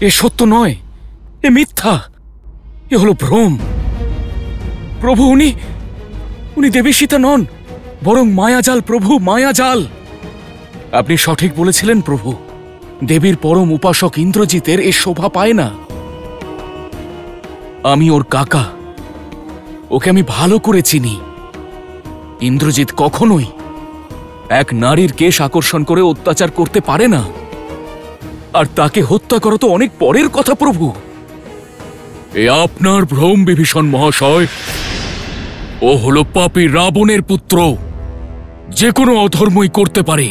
এ সত্য নয়। এ মিথ্যা, এ হলো ভ্রম। প্রভু উনি দেবী সীতা নন, বরং মায়াজাল প্রভু, মায়াজাল। আপনি সঠিক বলেছিলেন প্রভু, দেবীর পরম উপাসক ইন্দ্রজিতের এ শোভা পায় না। আমি ওর কাকা, ওকে আমি ভালো করে চিনি। ইন্দ্রজিৎ কখনোই এক নারীর কেশ আকর্ষণ করে অত্যাচার করতে পারে না, আর তাকে হত্যা করা তো অনেক পরের কথা প্রভু। এ আপনার ভ্রম বিভীষণ মহাশয়। ও হলো পাপী রাবণের পুত্র, যে কোনো অধর্মই করতে পারে,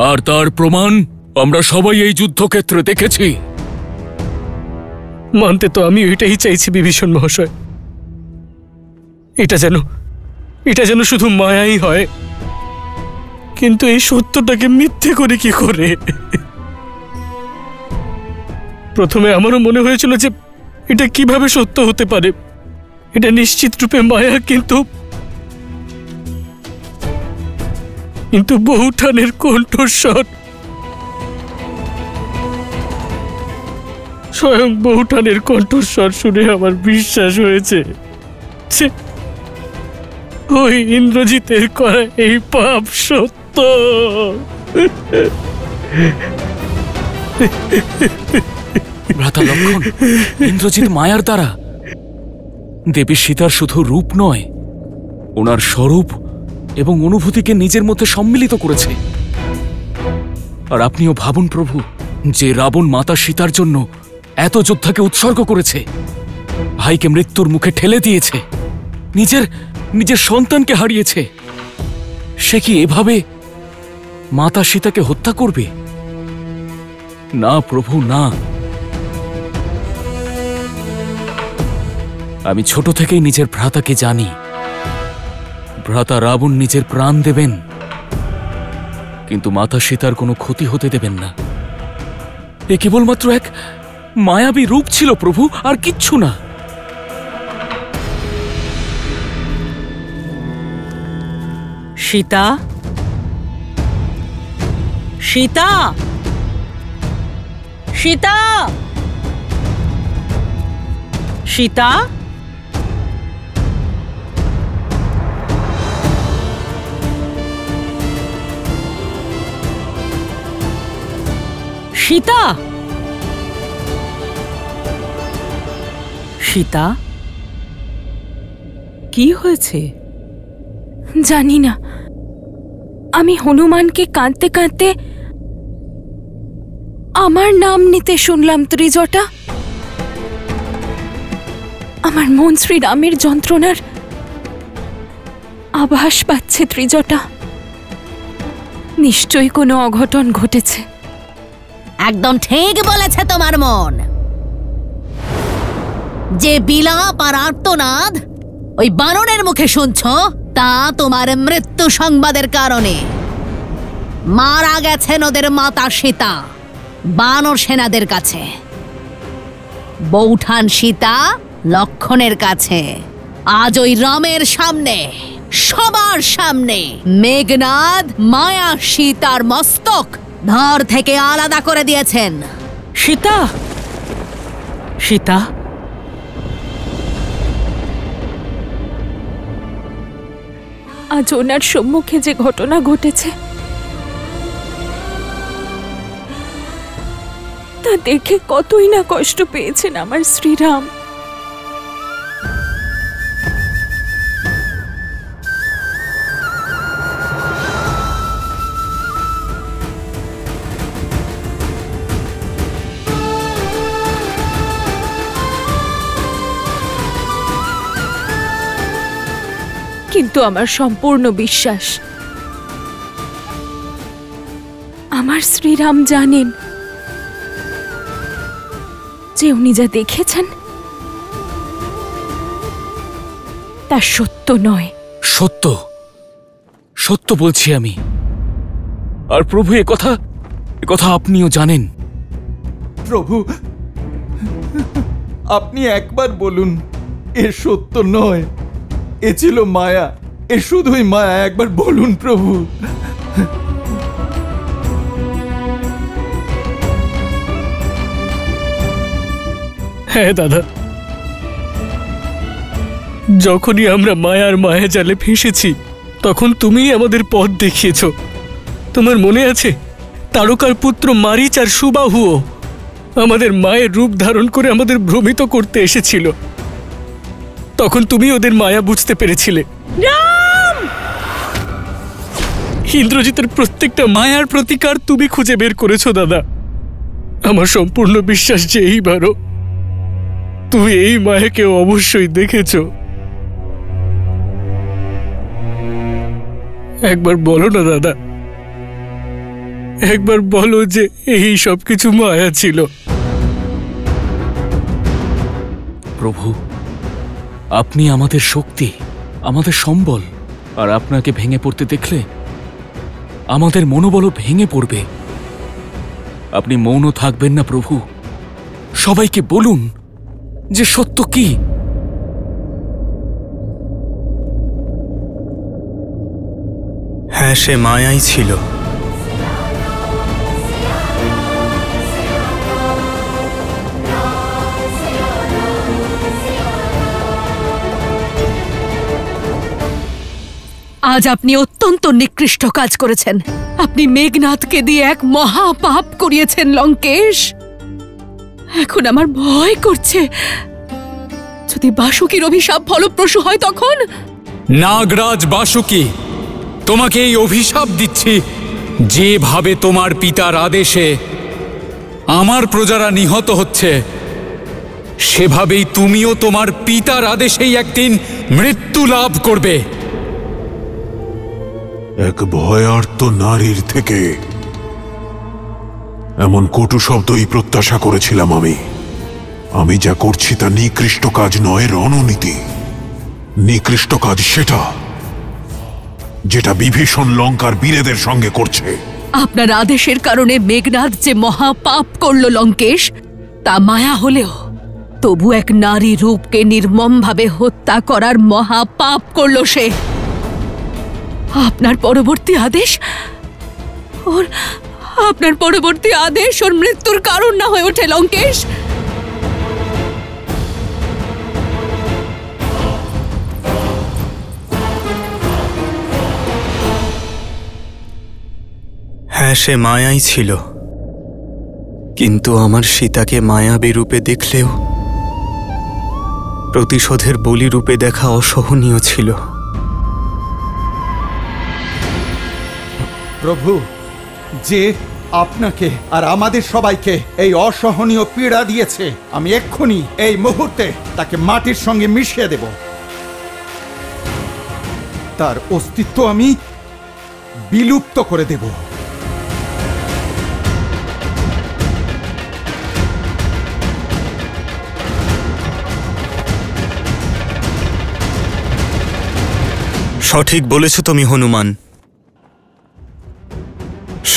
আর তার প্রমাণ আমরা সবাই এই যুদ্ধক্ষেত্রে দেখেছি। মানতে তো আমি এটাই চাইছি বিভীষণ মহাশয়, এটা যেন শুধু মায়াই হয়, কিন্তু এই সত্যটাকে মিথ্যে করে কি করে? প্রথমে আমারও মনে হয়েছিল যে এটা কিভাবে সত্য হতে পারে, এটা নিশ্চিত রূপে মায়া, কিন্তু বহুঠানের কণ্ঠস্বর, স্বয়ং বহুঠানের কণ্ঠস্বর শুনে আমার বিশ্বাস হয়েছে যে ওই ইন্দ্রজিতের করা এই পাপ সত্য। ভ্রাতা লক্ষণ, ইন্দ্রজিৎ মায়ার দ্বারা দেবী সীতার শুধু রূপ নয়, ওনার স্বরূপ এবং অনুভূতিকে নিজের মধ্যে সম্মিলিত করেছে। আর আপনিও ভাবুন প্রভু, যে রাবণ মাতা সীতার জন্য এত যোদ্ধাকে উৎসর্গ করেছে, ভাইকে মৃত্যুর মুখে ঠেলে দিয়েছে, নিজের সন্তানকে হারিয়েছে, সে কি এভাবে মাতা সীতাকে হত্যা করবে? না প্রভু, না। আমি ছোট থেকেই নিজের ভ্রাতাকে জানি, ভ্রাতা রাবণ নিজের প্রাণ দেবেন, কিন্তু মাতা সীতার কোনো ক্ষতি হতে দেবেন না। এ কেবলমাত্র এক মায়াবী রূপ ছিল প্রভু, আর কিচ্ছু না। সীতা, সীতা, সীতা, সীতা, সীতা, সীতা, কি হয়েছে? জানি না, আমি হনুমানকে কাঁদতে কাঁদতে আমার নাম নিতে শুনলাম ত্রিজটা। আমার মন শ্রীরামের যন্ত্রণার আভাস পাচ্ছে ত্রিজটা। নিশ্চয়ই কোনো অঘটন ঘটেছে। একদম ঠিক বলেছে তোমার মন। যে বিলাপ আর আর্তনাদ ওই বানরের মুখে শুনছ, তা তোমার মৃত্যু সংবাদের কারণে। মারা গেছেন ওদের মাতা সীতা বানর সেনাদের কাছে, বৌঠান সীতা লক্ষণের কাছে। আজ ওই রামের সামনে, সবার সামনে, মেঘনাদ মায়া সীতার মস্তক ধর থেকে আলাদা করে দিয়েছেন। সীতা, সীতা, আজ ওনার সম্মুখে যে ঘটনা ঘটেছে তা দেখে কতই না কষ্ট পেয়েছেন আমার শ্রীরাম। কিন্তু আমার সম্পূর্ণ বিশ্বাস, আমার শ্রীরাম জানেন যে উনি যা দেখেছেন তা সত্য নয়। সত্য, সত্য বলছি আমি। আর প্রভু এ কথা আপনিও জানেন। প্রভু, আপনি একবার বলুন এ সত্য নয়, এ ছিল মায়া, এ শুধুই মায়া। একবার বলুন প্রভু। হ্যাঁ দাদা, যখনই আমরা মায়ার মায়াজালে ফেঁসেছি তখন তুমিই আমাদের পথ দেখিয়েছ। তোমার মনে আছে, তারকার পুত্র মারীচ আর সুবাহুও আমাদের মায়ের রূপ ধারণ করে আমাদের ভ্রমিত করতে এসেছিল। তখন তুমি ওদের মায়া বুঝতে পেরেছিলে। ইন্দ্রজিতের প্রত্যেকটা মায়ার প্রতিকার তুমি খুঁজে বের করেছো দাদা। আমার সম্পূর্ণ বিশ্বাস যে এইবারও তুমি এই মায়াকে অবশ্যই দেখেছো। একবার বলো না দাদা, একবার বলো যে এই সবকিছু মায়া ছিল। প্রভু, আপনি আমাদের শক্তি, আমাদের সম্বল, আর আপনাকে ভেঙে পড়তে দেখলে আমাদের মনোবলও ভেঙে পড়বে। আপনি মৌন থাকবেন না প্রভু, সবাইকে বলুন যে সত্য কি। হ্যাঁ, সে মায়াই ছিল। আজ আপনি অত্যন্ত নিকৃষ্ট কাজ করেছেন। আপনি মেঘনাথকে দিয়ে এক মহা পাপ করিয়েছেন লঙ্কেশ। এখন আমার ভয় করছে, যদি বাসুকীর অভিশাপ ফলপ্রসূ হয় তখন। নাগরাজ বাসুকী, তোমাকে এই অভিশাপ দিচ্ছি, যেভাবে তোমার পিতার আদেশে আমার প্রজারা নিহত হচ্ছে, সেভাবেই তুমিও তোমার পিতার আদেশেই একদিন মৃত্যু লাভ করবে। এক ভয়ার্ত নারীর থেকে এমন কটু শব্দই প্রত্যাশা করেছিলাম আমি যা করছি তা নিকৃষ্ট কাজ নয়, রণনীতি। নিকৃষ্ট কাজ সেটা যেটা বিভীষণ লঙ্কার বীরেদের সঙ্গে করছে। আপনার আদেশের কারণে মেঘনাথ যে মহা পাপ করল লঙ্কেশ, তা মায়া হলেও তবু এক নারী রূপকে নির্মমভাবে হত্যা করার মহা পাপ করল সে। আপনার পরবর্তী আদেশ ওর মৃত্যুর কারণ না হয়ে ওঠে লঙ্কেশ। হ্যাঁ, সে মায়াই ছিল, কিন্তু আমার সীতাকে মায়াবী রূপে দেখলেও প্রতিশোধের বলি রূপে দেখা অসহনীয় ছিল। প্রভু, যে আপনাকে আর আমাদের সবাইকে এই অসহনীয় পীড়া দিয়েছে, আমি এক্ষুনি এই মুহূর্তে তাকে মাটির সঙ্গে মিশিয়ে দেব। তার অস্তিত্ব আমি বিলুপ্ত করে দেব। সঠিক বলেছ তুমি হনুমান।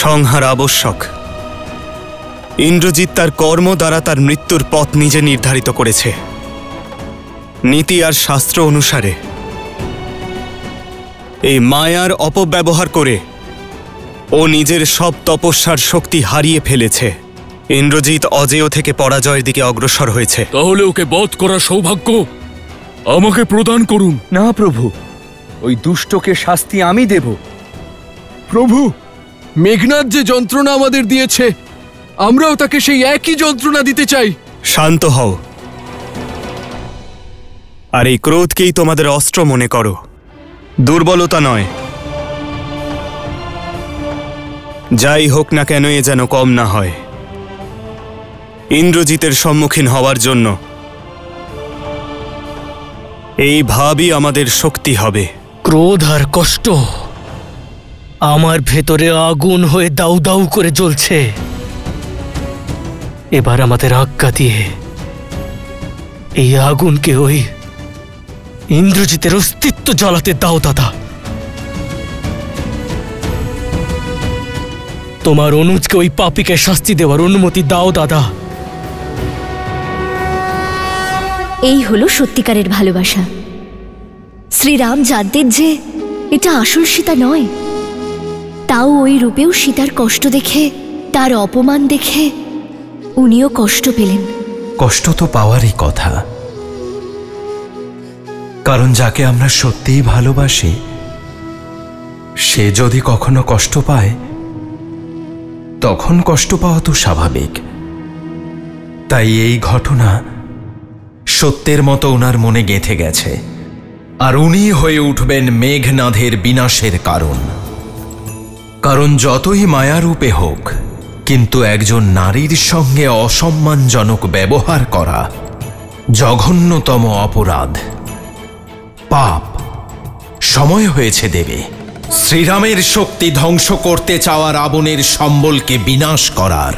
সংহার আবশ্যক। ইন্দ্রজিৎ তার কর্ম দ্বারা তার মৃত্যুর পথ নিজে নির্ধারিত করেছে। নীতি আর শাস্ত্র অনুসারে এই মায়ার অপব্যবহার করে ও নিজের সব তপস্যার শক্তি হারিয়ে ফেলেছে। ইন্দ্রজিৎ অজেয় থেকে পরাজয়ের দিকে অগ্রসর হয়েছে। তাহলে ওকে বধ করার সৌভাগ্য আমাকে প্রদান করুন। না প্রভু, ওই দুষ্টকে শাস্তি আমি দেব। প্রভু, মেঘনাথ যে যন্ত্রণা আমাদের দিয়েছে, আমরাও তাকে সেই একই যন্ত্রণা দিতে চাই। শান্ত হও, আর এই ক্রোধকেই তোমাদের অস্ত্র মনে করো, দুর্বলতা নয়। যাই হোক না কেন, এ যেন কম না হয়। ইন্দ্রজিতের সম্মুখীন হওয়ার জন্য এই ভাবই আমাদের শক্তি হবে। ক্রোধ আর কষ্ট আমার ভেতরে আগুন হয়ে দাউ দাউ করে জ্বলছে। এবার আমাদের আজ্ঞা দিয়ে এই আগুনকে ওই ইন্দ্রজিতের অস্তিত্ব জ্বালাতে দাও দাদা। তোমার অনুজকে ওই পাপীকে শাস্তি দেওয়ার অনুমতি দাও দাদা। এই হলো সত্যিকারের ভালোবাসা। শ্রীরাম জানতেন যে এটা আসল সীতা নয়, তাও ওই রূপেও সীতার কষ্ট দেখে, তার অপমান দেখে উনিও কষ্ট পেলেন। কষ্ট তো পাওয়ারই কথা, কারণ যাকে আমরা সত্যিই ভালোবাসি সে যদি কখনো কষ্ট পায় তখন কষ্ট পাওয়া তো স্বাভাবিক। তাই এই ঘটনা সত্যের মতো ওনার মনে গেঁথে গেছে, আর উনি হয়ে উঠবেন মেঘনাদের বিনাশের কারণ। কারণ যতই মায়ারূপে হোক, কিন্তু একজন নারীর সঙ্গে অসম্মানজনক ব্যবহার করা জঘন্যতম অপরাধ, পাপ। সময় হয়েছে দেবে শ্রীরামের শক্তি ধ্বংস করতে চাওয়া রাবণের সম্বলকে বিনাশ করার।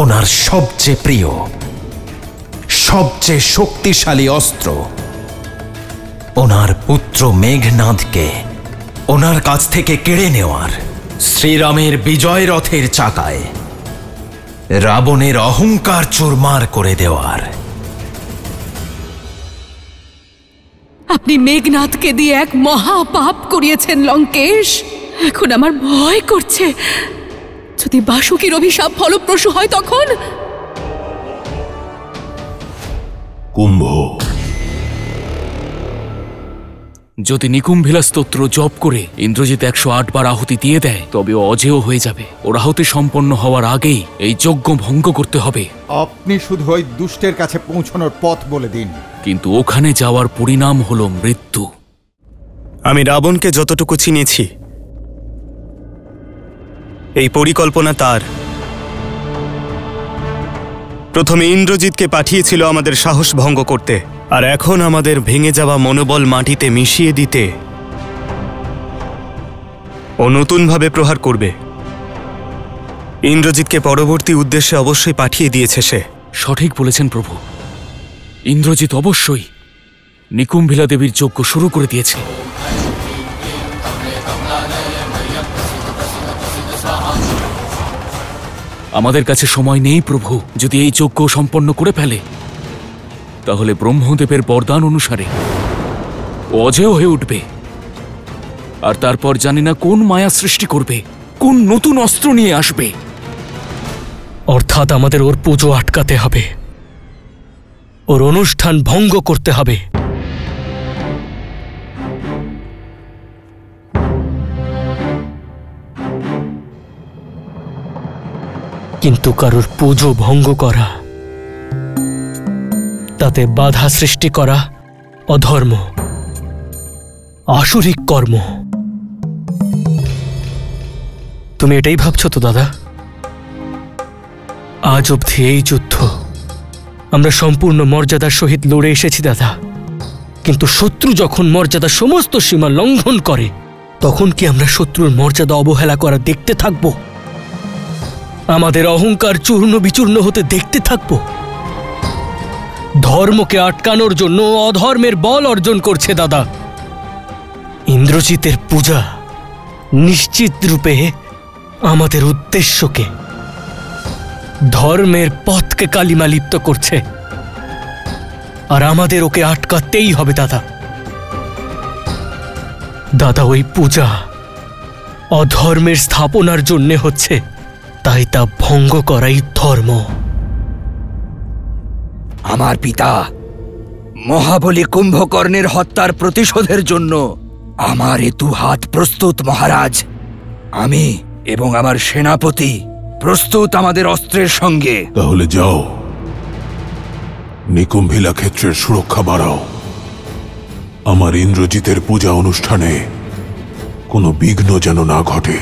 ওনার সবচেয়ে প্রিয়, সবচেয়ে শক্তিশালী অস্ত্র, ওনার পুত্র মেঘনাদকে ওনার কাছ থেকে কেড়ে নেওয়ার, শ্রীরামের বিজয় রথের চাকায় রাবণের অহংকার চুরমার করে দেওয়ার। আপনি মেঘনাথকে দিয়ে এক মহাপাপ করিয়েছেন লঙ্কেশ। এখন আমার ভয় করছে, যদি বাসুকীর অভিশাপ ফলপ্রসূ হয় তখন। কুম্ভ, যদি নিকুম্ভিলা স্তোত্র জপ করে ইন্দ্রজিৎ 108 বার আহুতি দিয়ে দেয় তবে ও অজেয় হয়ে যাবে। ওর আহুতি সম্পন্ন হওয়ার আগেই এই যজ্ঞ ভঙ্গ করতে হবে। আপনি শুধু ওই দুষ্টের কাছে পৌঁছানোর পথ বলে দিন। কিন্তু ওখানে যাওয়ার পরিণাম হলো মৃত্যু। আমি রাবণকে যতটুকু চিনেছি, এই পরিকল্পনা তার। প্রথমে ইন্দ্রজিৎকে পাঠিয়েছিল আমাদের সাহস ভঙ্গ করতে, আর এখন আমাদের ভেঙে যাওয়া মনোবল মাটিতে মিশিয়ে দিতে ও নতুনভাবে প্রহার করবে। ইন্দ্রজিৎকে পরবর্তী উদ্দেশ্যে অবশ্যই পাঠিয়ে দিয়েছে সে। সঠিক বলেছেন প্রভু, ইন্দ্রজিৎ অবশ্যই নিকুম্ভিলা দেবীর যজ্ঞ শুরু করে দিয়েছে। আমাদের কাছে সময় নেই প্রভু। যদি এই যজ্ঞ সম্পন্ন করে ফেলে তাহলে ব্রহ্মদেবের বরদান অনুসারে ও অজেয় হয়ে উঠবে, আর তারপর জানি না কোন মায়া সৃষ্টি করবে, কোন নতুন অস্ত্র নিয়ে আসবে। অর্থাৎ আমাদের ওর পুজো আটকাতে হবে, ওর অনুষ্ঠান ভঙ্গ করতে হবে। কিন্তু কারোর পুজো ভঙ্গ করা, তাতে বাধা সৃষ্টি করা অধর্ম, আসুরিক কর্ম। তুমি এটাই ভাবছো তো দাদা? আজ অবধি এই যুদ্ধ আমরা সম্পূর্ণ মর্যাদার সহিত লড়ে এসেছি দাদা, কিন্তু শত্রু যখন মর্যাদার সমস্ত সীমা লঙ্ঘন করে তখন কি আমরা শত্রুর মর্যাদা অবহেলা করা দেখতে থাকব? আমাদের অহংকার চূর্ণ বিচূর্ণ হতে দেখতে থাকব? ধর্মকে আটকানোর জন্য অধর্মের বল অর্জন করছে দাদা। ইন্দ্রজিতের পূজা নিশ্চিত রূপে আমাদের উদ্দেশ্যকে, ধর্মের পথকে কালিমালিপ্ত করছে, আর আমাদের ওকে আটকাতেই হবে দাদা। দাদা, ওই পূজা অধর্মের স্থাপনার জন্যে হচ্ছে, তাই তা ভঙ্গ করাই ধর্ম। আমার পিতা মহাবলী কুম্ভকর্ণের হত্যার প্রতিশোধের জন্য আমার এ দুহাত প্রস্তুত মহারাজ। আমি এবং আমার সেনাপতি প্রস্তুত আমাদের অস্ত্রের সঙ্গে। তাহলে যাও, নিকুম্ভিলা ক্ষেত্রের সুরক্ষা বাড়াও। আমার ইন্দ্রজিতের পূজা অনুষ্ঠানে কোনো বিঘ্ন যেন না ঘটে।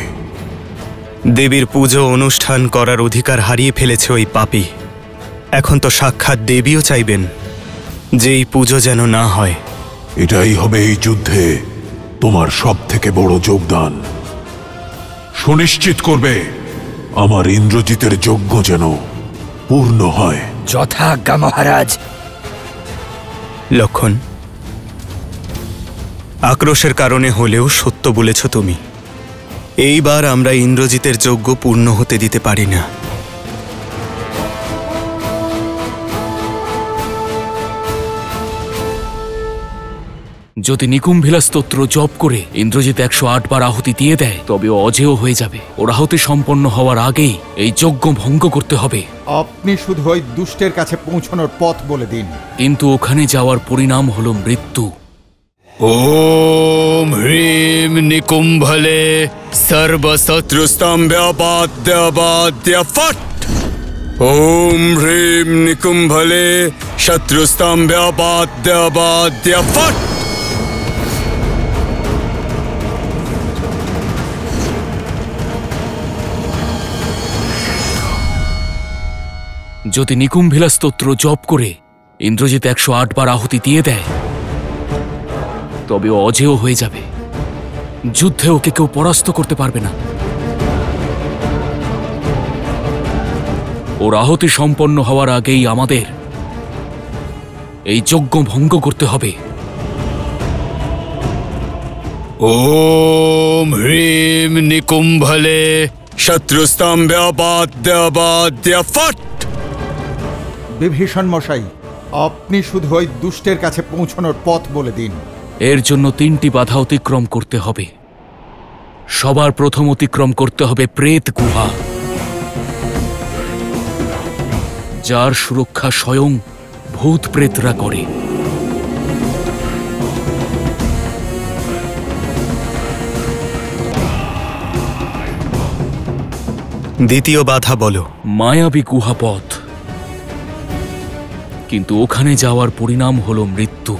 দেবীর পুজো অনুষ্ঠান করার অধিকার হারিয়ে ফেলেছে ওই পাপী। এখন তো সাক্ষাৎ দেবীও চাইবেন যে এই পুজো যেন না হয়। এটাই হবে এই যুদ্ধে তোমার সব থেকে বড় যোগদান। সুনিশ্চিত করবে আমার ইন্দ্রজিতের যজ্ঞ যেন পূর্ণ হয়। যথাজ্ঞা মহারাজ। লক্ষণ, আক্রোশের কারণে হলেও সত্য বলেছ তুমি। এইবার আমরা ইন্দ্রজিতের যজ্ঞ পূর্ণ হতে দিতে পারি না। যদি নিকুম্ভিলা স্তোত্র জপ করে ইন্দ্রজিৎ 108 বার আহুতি দিয়ে দেয় তবে ও অজেয় হয়ে যাবে। ওর আহুতি সম্পন্ন হওয়ার আগেই এই যজ্ঞ ভঙ্গ করতে হবে। আপনি শুধু ওই দুষ্টের কাছে পৌঁছানোর পথ বলে দিন। কিন্তু ওখানে যাওয়ার পরিণাম হলো মৃত্যু। ওম হ্রিম নিকুম্ভলে সর্বশত্রুস্তম্ভ্যাপাদ্যাবাদ্য ফট। ওম হ্রিম নিকুম্ভলে শত্রুস্তম্ভ্যাপাদ্যাবাদ্য ফট। যদি নিকুম্ভিলা স্তোত্র জপ করে ইন্দ্রজিৎ 108 বার আহুতি দিয়ে দেয় তবে ও অজেয় হয়ে যাবে। যুদ্ধে ওকে কেউ পরাস্ত করতে পারবে না। ওর আহুতি সম্পন্ন হওয়ার আগেই আমাদের এই যজ্ঞ ভঙ্গ করতে হবে। ওম হ্রিম নিকুম্ভলে শত্রুস্তম্ভ্যাপাদ্যাবাদ্য ফট। বিভীষণ মশাই, আপনি শুধু ওই দুষ্টের কাছে পৌঁছানোর পথ বলে দিন। এর জন্য 3টি বাধা অতিক্রম করতে হবে। সবার প্রথম অতিক্রম করতে হবে প্রেত গুহা, যার সুরক্ষা স্বয়ং ভূত প্রেতরা করে। দ্বিতীয় বাধা বলো। মায়াবী গুহাপথ, কিন্তু ওখানে যাওয়ার পরিণাম হলো মৃত্যু।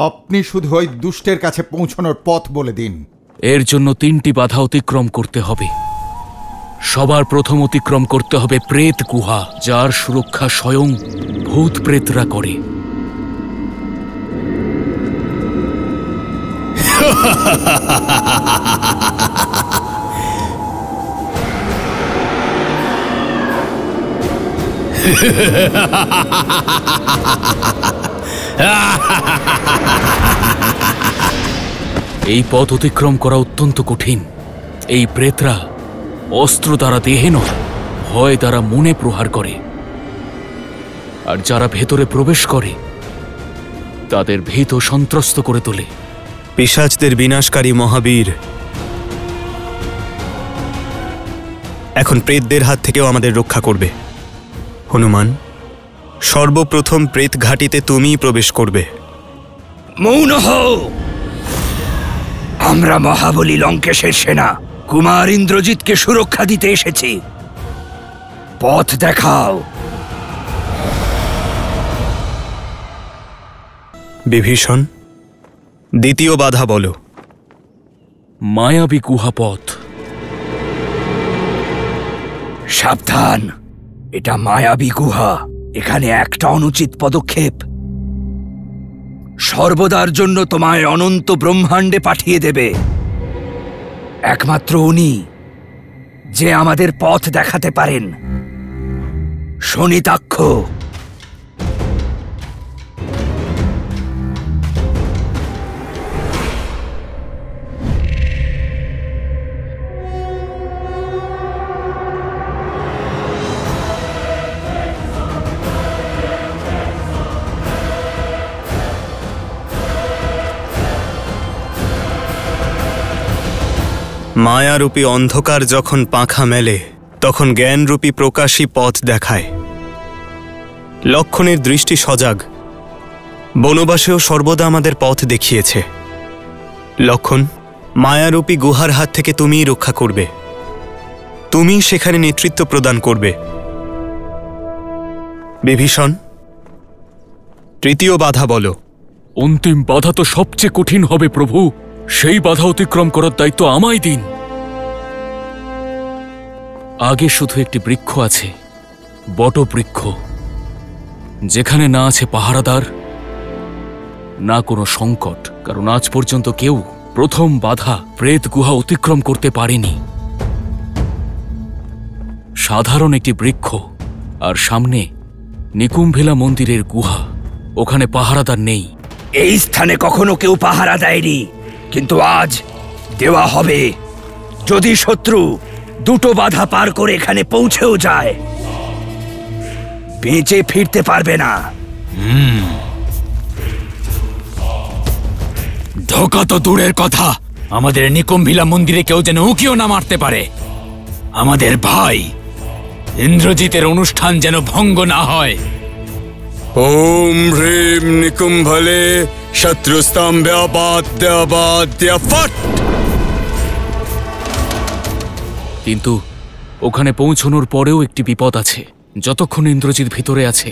আপনি শুধু ওই দুষ্টের কাছে পৌঁছানোর পথ বলে দিন। এর জন্য 3টি বাধা অতিক্রম করতে হবে। সবার প্রথম অতিক্রম করতে হবে প্রেত গুহা, যার সুরক্ষা স্বয়ং ভূত প্রেতরা করে। এই পথ অতিক্রম করা অত্যন্ত কঠিন। এই প্রেতরা অস্ত্র দ্বারা দেহে নয়, হয় তারা মনে প্রহার করে, আর যারা ভেতরে প্রবেশ করে তাদের ভীত ও সন্ত্রস্ত করে তোলে। পিশাচদের বিনাশকারী মহাবীর, এখন প্রেতদের হাত থেকেও আমাদের রক্ষা করবে। হনুমান, সর্বপ্রথম প্রেত ঘাটিতে তুমিই প্রবেশ করবে। মৌন হও। আমরা মহাবলী লঙ্কেশের সেনা কুমার ইন্দ্রজিৎকে সুরক্ষা দিতে এসেছি। পথ দেখাও। বিভীষণ, দ্বিতীয় বাধা বলো। মায়াবী গুহাপথ। সাবধান, এটা মায়াবী গুহা। এখানে একটা অনুচিত পদক্ষেপ সর্বদার জন্য তোমায় অনন্ত ব্রহ্মাণ্ডে পাঠিয়ে দেবে। একমাত্র উনি যে আমাদের পথ দেখাতে পারেন, শনিতাক্ষ। মায়ারূপী অন্ধকার যখন পাখা মেলে তখন জ্ঞানরূপী প্রকাশী পথ দেখায়। লক্ষণের দৃষ্টি সজাগ, বনবাসেও সর্বদা আমাদের পথ দেখিয়েছে। লক্ষণ, মায়ারূপী গুহার হাত থেকে তুমিই রক্ষা করবে, তুমিই সেখানে নেতৃত্ব প্রদান করবে। বিভীষণ, তৃতীয় বাধা বলো। অন্তিম বাধা তো সবচেয়ে কঠিন হবে প্রভু। সেই বাধা অতিক্রম করার দায়িত্ব আমায় দিন। আগে শুধু একটি বৃক্ষ আছে, বটবৃক্ষ, যেখানে না আছে পাহারাদার, না কোনো সংকট, কারণ আজ পর্যন্ত কেউ প্রথম বাধা প্রেত গুহা অতিক্রম করতে পারেনি। সাধারণ একটি বৃক্ষ, আর সামনে নিকুম্ভিলা মন্দিরের গুহা, ওখানে পাহারাদার নেই। এই স্থানে কখনো কেউ পাহারা দেয়নি। কিন্তু আজ দেওয়া হবে। যদি শত্রু দুটো বাধা পার করে এখানে পৌঁছেও যায়, বেঁচে ফিরতে পারবে না। ধোকা তো দূরের কথা, আমাদের নিকুম্ভিলা মন্দিরে কেউ যেন উকিও না মারতে পারে। আমাদের ভাই ইন্দ্রজিতের অনুষ্ঠান যেন ভঙ্গ না হয়। ওম হ্রিম নিকুম্ভলে শত্রুস্তম্ভ্যাবাদ্যাবাদ্যাফট। কিন্তু ওখানে পৌঁছানোর পরেও একটি বিপদ আছে। যতক্ষণ ইন্দ্রজিৎ ভিতরে আছে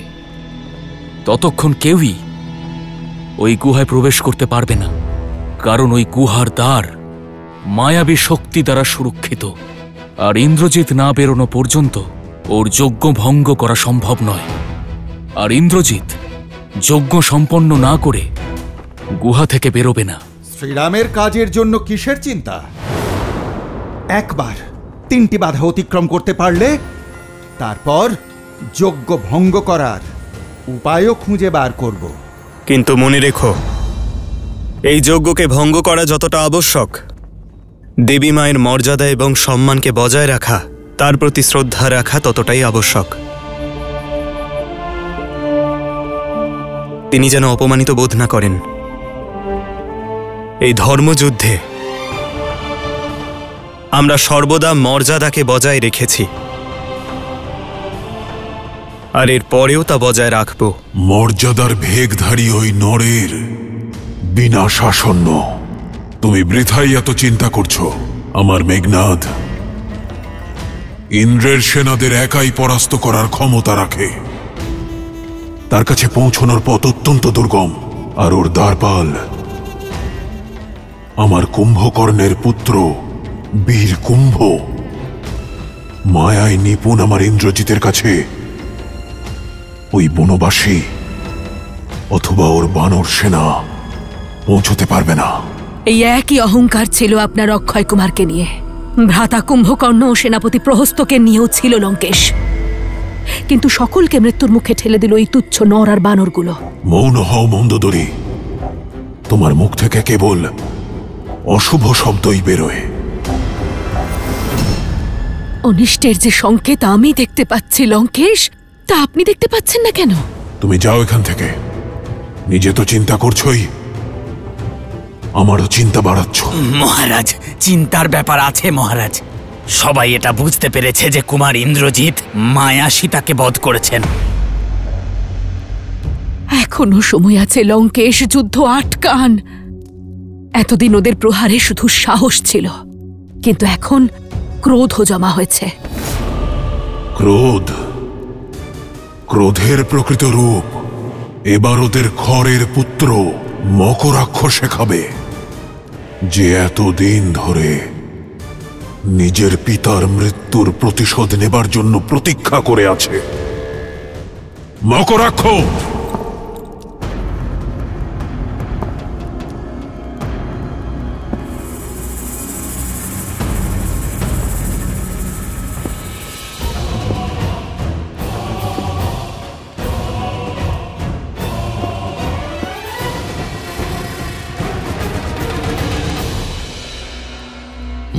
ততক্ষণ কেউই ওই গুহায় প্রবেশ করতে পারবে না, কারণ ওই গুহার দ্বার মায়াবী শক্তি দ্বারা সুরক্ষিত। আর ইন্দ্রজিৎ না বেরোনো পর্যন্ত ওর যজ্ঞ ভঙ্গ করা সম্ভব নয়। আর ইন্দ্রজিৎ যজ্ঞ সম্পন্ন না করে গুহা থেকে বেরোবে না। শ্রীরামের কাজের জন্য কিসের চিন্তা? একবার 3টি বাধা অতিক্রম করতে পারলে তারপর যজ্ঞ ভঙ্গ করার উপায়ও খুঁজে বার করব। কিন্তু মনে রেখো, এই যজ্ঞকে ভঙ্গ করা যতটা আবশ্যক, দেবী মায়ের মর্যাদা এবং সম্মানকে বজায় রাখা, তার প্রতি শ্রদ্ধা রাখা ততটাই আবশ্যক। তিনি যেন অপমানিত বোধ না করেন। এই ধর্মযুদ্ধে আমরা সর্বদা মর্যাদাকে বজায় রেখেছি, আর এর পরেও তা বজায় রাখব। মর্যাদার ভেগধারী ওই নরের বিনাশ আসন্ন। তুমি বৃথাই এত চিন্তা করছো। আমার মেঘনাদ ইন্দ্রের সেনাদের একাই পরাস্ত করার ক্ষমতা রাখে। তার কাছে পৌঁছানোর পথ অত্যন্ত দুর্গম, আর ওর দ্বারপাল আমার কুম্ভকর্ণের পুত্র বীর কুম্ভ। মায়ায় নিপুণ আমার ইন্দ্রজিতের কাছে ওই বনবাসী অথবা ওর বানর সেনা পৌঁছতে পারবে না। এই একই অহংকার ছিল আপনার অক্ষয় কুমারকে নিয়ে। ভ্রাতা কুম্ভকর্ণ ও সেনাপতি প্রহস্তকে নিয়েও ছিল লঙ্কেশ, কিন্তু সকলকে মৃত্যুর মুখে ঠেলে দিল এই তুচ্ছ নর আর বানরগুলো। মৌন হও মন্দোদরী, তোমার মুখ থেকে কেবল অশুভ শব্দই বেরোয়। অনিষ্টের যে সংকেত আমি দেখতে পাচ্ছি লঙ্কেশ, তা আপনি দেখতে পাচ্ছেন না কেন? তুমি যাও এখান থেকে। নিজে তো চিন্তা করছোই, আমারও চিন্তা বাড়াচ্ছ। মহারাজ, চিন্তার ব্যাপার আছে মহারাজ। সবাই এটা বুঝতে পেরেছে যে কুমার ইন্দ্রজিৎ মায়া সীতাকে বধ করেছেন। এখনো সময় আছে লঙ্কেশ, যুদ্ধ আটকান। এতদিন ওদের প্রহারে শুধু সাহস ছিল, কিন্তু এখন ক্রোধও জমা হয়েছে। ক্রোধ, ক্রোধের প্রকৃত রূপ এবার ওদের খড়ের পুত্র মকরাক্ষ শেখাবে, যে এতদিন ধরে নিজের পিতার মৃত্যুর প্রতিশোধ নেবার জন্য প্রতীক্ষা করে আছে। মকরাক্ষ,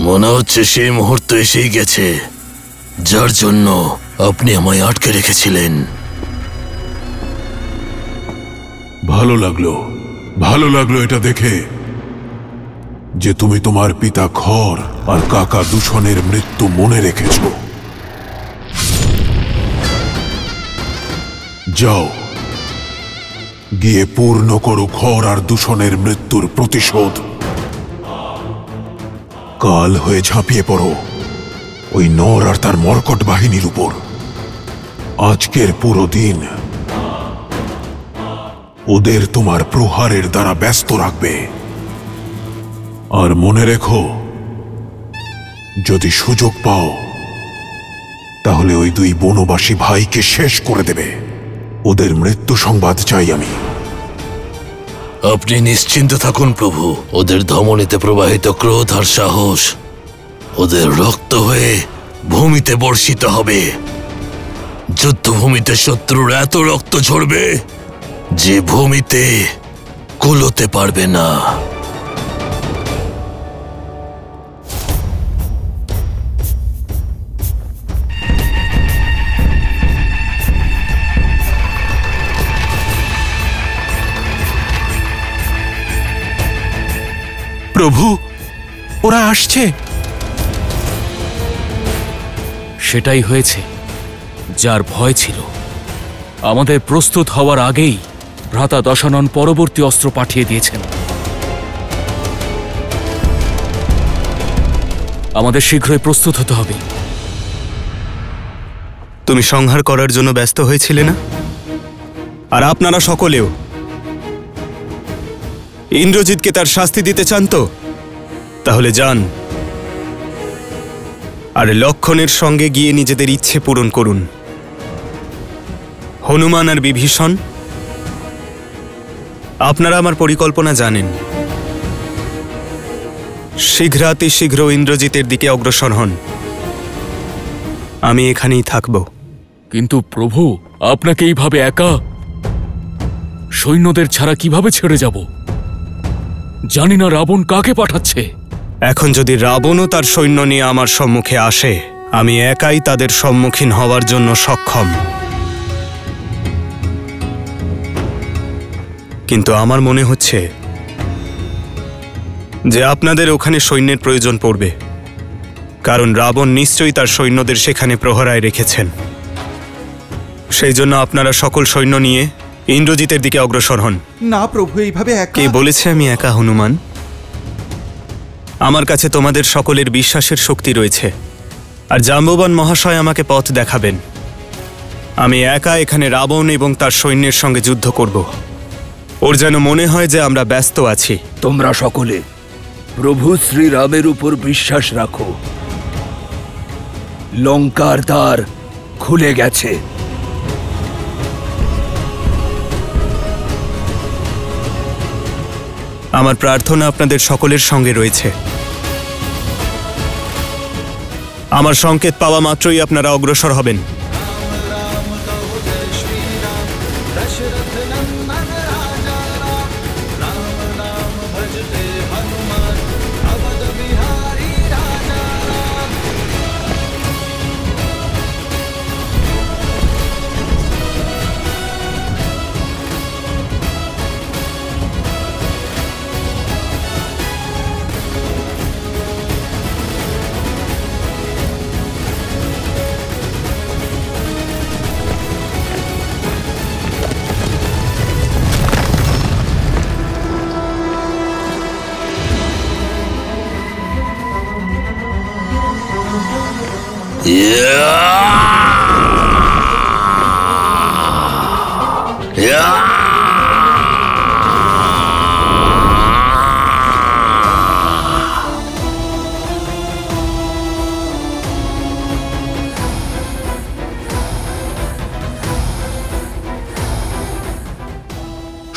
মনে হচ্ছে সেই মুহূর্ত এসেই গেছে যার জন্য আপনি আমায় আটকে রেখেছিলেন। ভালো লাগলো এটা দেখে যে তুমি তোমার পিতা খর আর কাকা দূষণের মৃত্যু মনে রেখেছ। যাও, গিয়ে পূর্ণ করো খর আর দূষণের মৃত্যুর প্রতিশোধ। কাল হয়ে ঝাঁপিয়ে পড়ো ওই নর আর তার মর্কট বাহিনীর উপর। আজকের পুরো দিন ওদের তোমার প্রহারের দ্বারা ব্যস্ত রাখবে। আর মনে রেখো, যদি সুযোগ পাও তাহলে ওই 2 বনবাসী ভাইকে শেষ করে দেবে। ওদের মৃত্যু সংবাদ চাই আমি। আপনি নিশ্চিন্ত থাকুন প্রভু। ওদের ধমনীতে প্রবাহিত ক্রোধ আর সাহস ওদের রক্ত হয়ে ভূমিতে বর্ষিত হবে। যুদ্ধভূমিতে শত্রুর এত রক্ত ঝরবে যে ভূমিতে কুলোতে পারবে না। প্রভু, ওরা আসছে। সেটাই হয়েছে যার ভয় ছিল। আমাদের প্রস্তুত হওয়ার আগেই ভ্রাতা দশানন পরবর্তী অস্ত্র পাঠিয়ে দিয়েছেন। আমাদের শীঘ্রই প্রস্তুত হতে হবে। তুমি সংহার করার জন্য ব্যস্ত হয়েছিলে না? আর আপনারা সকলেও ইন্দ্রজিৎকে তার শাস্তি দিতে চান তো? তাহলে যান, আর লক্ষণের সঙ্গে গিয়ে নিজেদের ইচ্ছে পূরণ করুন। হনুমান আর বিভীষণ, আপনারা আমার পরিকল্পনা জানেন। শীঘ্রাতি শীঘ্র ইন্দ্রজিতের দিকে অগ্রসর হন। আমি এখানেই থাকব। কিন্তু প্রভু, আপনাকে এইভাবে একা সৈন্যদের ছাড়া কিভাবে ছেড়ে যাব? জানি না রাবণ কাকে পাঠাচ্ছে। এখন যদি রাবণও তার সৈন্য নিয়ে আমার সম্মুখে আসে, আমি একাই তাদের সম্মুখীন হওয়ার জন্য সক্ষম। কিন্তু আমার মনে হচ্ছে যে আপনাদের ওখানে সৈন্যের প্রয়োজন পড়বে, কারণ রাবণ নিশ্চয়ই তার সৈন্যদের সেখানে প্রহরায় রেখেছেন। সেই জন্য আপনারা সকল সৈন্য নিয়ে ইন্দ্রজিতের দিকে অগ্রসর হন। না প্রভু, এইভাবে কে বলেছে আমি একা, হনুমান? আমার কাছে তোমাদের সকলের বিশ্বাসের শক্তি রয়েছে, আর জাম্ববান মহাশয় আমাকে পথ দেখাবেন। আমি একা এখানে রাবণ এবং তার সৈন্যের সঙ্গে যুদ্ধ করব। ওর যেন মনে হয় যে আমরা ব্যস্ত আছি। তোমরা সকলে প্রভু শ্রীরামের উপর বিশ্বাস রাখো। লঙ্কার দ্বার খুলে গেছে। আমার প্রার্থনা আপনাদের সকলের সঙ্গে রয়েছে। আমার সংকেত পাওয়া মাত্রই আপনারা অগ্রসর হবেন।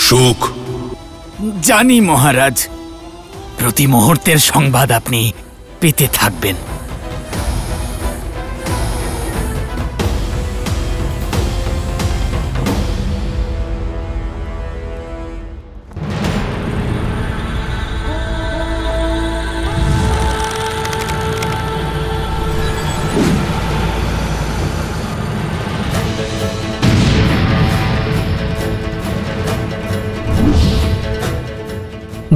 সুখ, জানি মহারাজ, প্রতি মুহূর্তের সংবাদ আপনি পেতে থাকবেন।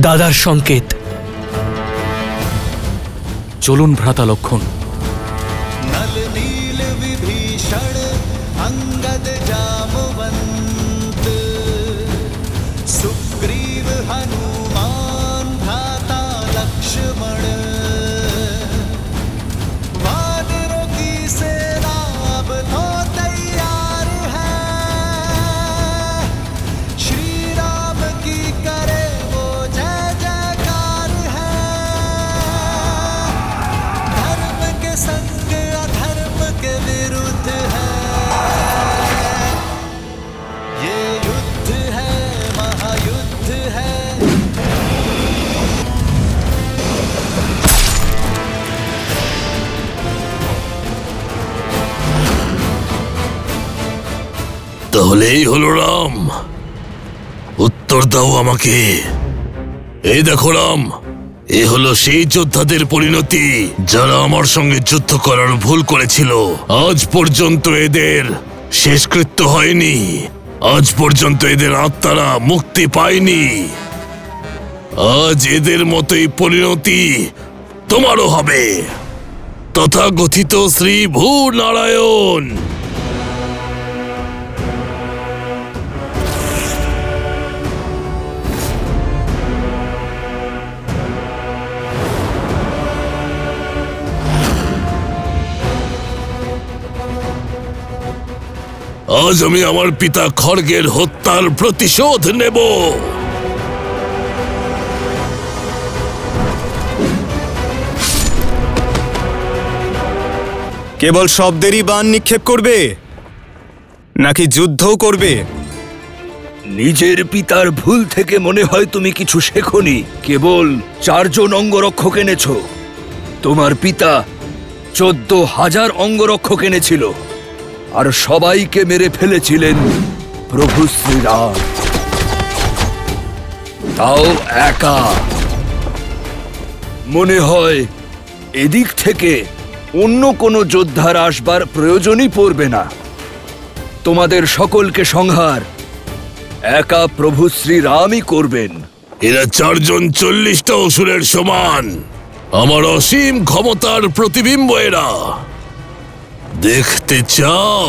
দাদার সংকেত। চলুন ভ্রাতা লক্ষণ। नल नील विभीषण अंगद जामवंत सुग्रीव हनुमान भ्राता लक्ष्मण वानरों की सेना अब तो तैयार है श्री राम की करे वो जय जयकार है धर्म के संग अधर्म के विरुद्ध है ये युद्ध है महायुद्ध है তাহলে এই হলো রাম? উত্তর দাও আমাকে। এই দেখো রাম, এ হলো সেই যোদ্ধাদের পরিণতি যারা আমার সঙ্গে যুদ্ধ করার ভুল করেছিল। আজ পর্যন্ত এদের শেষকৃত্য হয়নি, আজ পর্যন্ত এদের আত্মারা মুক্তি পায়নি। আজ এদের মতোই পরিণতি তোমারও হবে। তথাকথিত শ্রী ভূনারায়ণ। আজ আমি আমার পিতা খড়গের হত্যার প্রতিশোধ নেব। কেবল শব্দেরই বাণ নিক্ষেপ করবে নাকি যুদ্ধও করবে? নিজের পিতার ভুল থেকে মনে হয় তুমি কিছু শেখনি। কেবল 4 জন অঙ্গরক্ষক এনেছ। তোমার পিতা 14,000 অঙ্গরক্ষক এনেছিল, আর সবাইকে মেরে ফেলেছিলেন প্রভু শ্রীরাম, তাও একা। মনে হয় এদিক থেকে অন্য কোনো যোদ্ধার আসবার প্রয়োজনই পড়বে না। তোমাদের সকলকে সংহার একা প্রভু শ্রীরামই করবেন। এরা 4 জন 40টা অসুরের সমান। আমার অসীম ক্ষমতার প্রতিবিম্ব এরা। দেখতে চাও?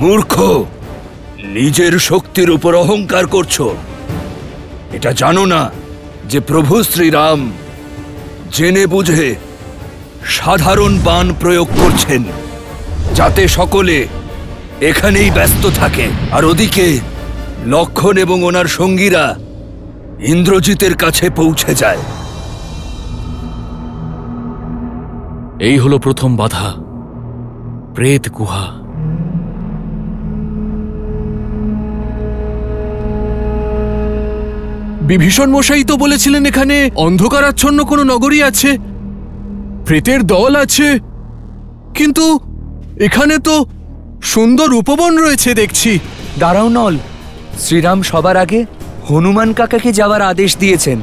মূর্খ, নিজের শক্তির উপর অহংকার করছো। এটা জানো না যে প্রভু শ্রীরাম জেনে বুঝে সাধারণ বাণ প্রয়োগ করছেন, যাতে সকলে এখানেই ব্যস্ত থাকে। আর ওদিকে লক্ষণ এবং ওনার সঙ্গীরা ইন্দ্রজিতের কাছে পৌঁছে যায়। এই হলো প্রথম বাধা, প্রেত গুহা। বিভীষণ মশাই তো বলেছিলেন এখানে অন্ধকারাচ্ছন্ন কোনো নগরী আছে, প্রেতের দল আছে, কিন্তু এখানে তো সুন্দর উপবন রয়েছে দেখছি। দাঁড়াও নল, শ্রীরাম সবার আগে হনুমান কাকাকে যাওয়ার আদেশ দিয়েছেন।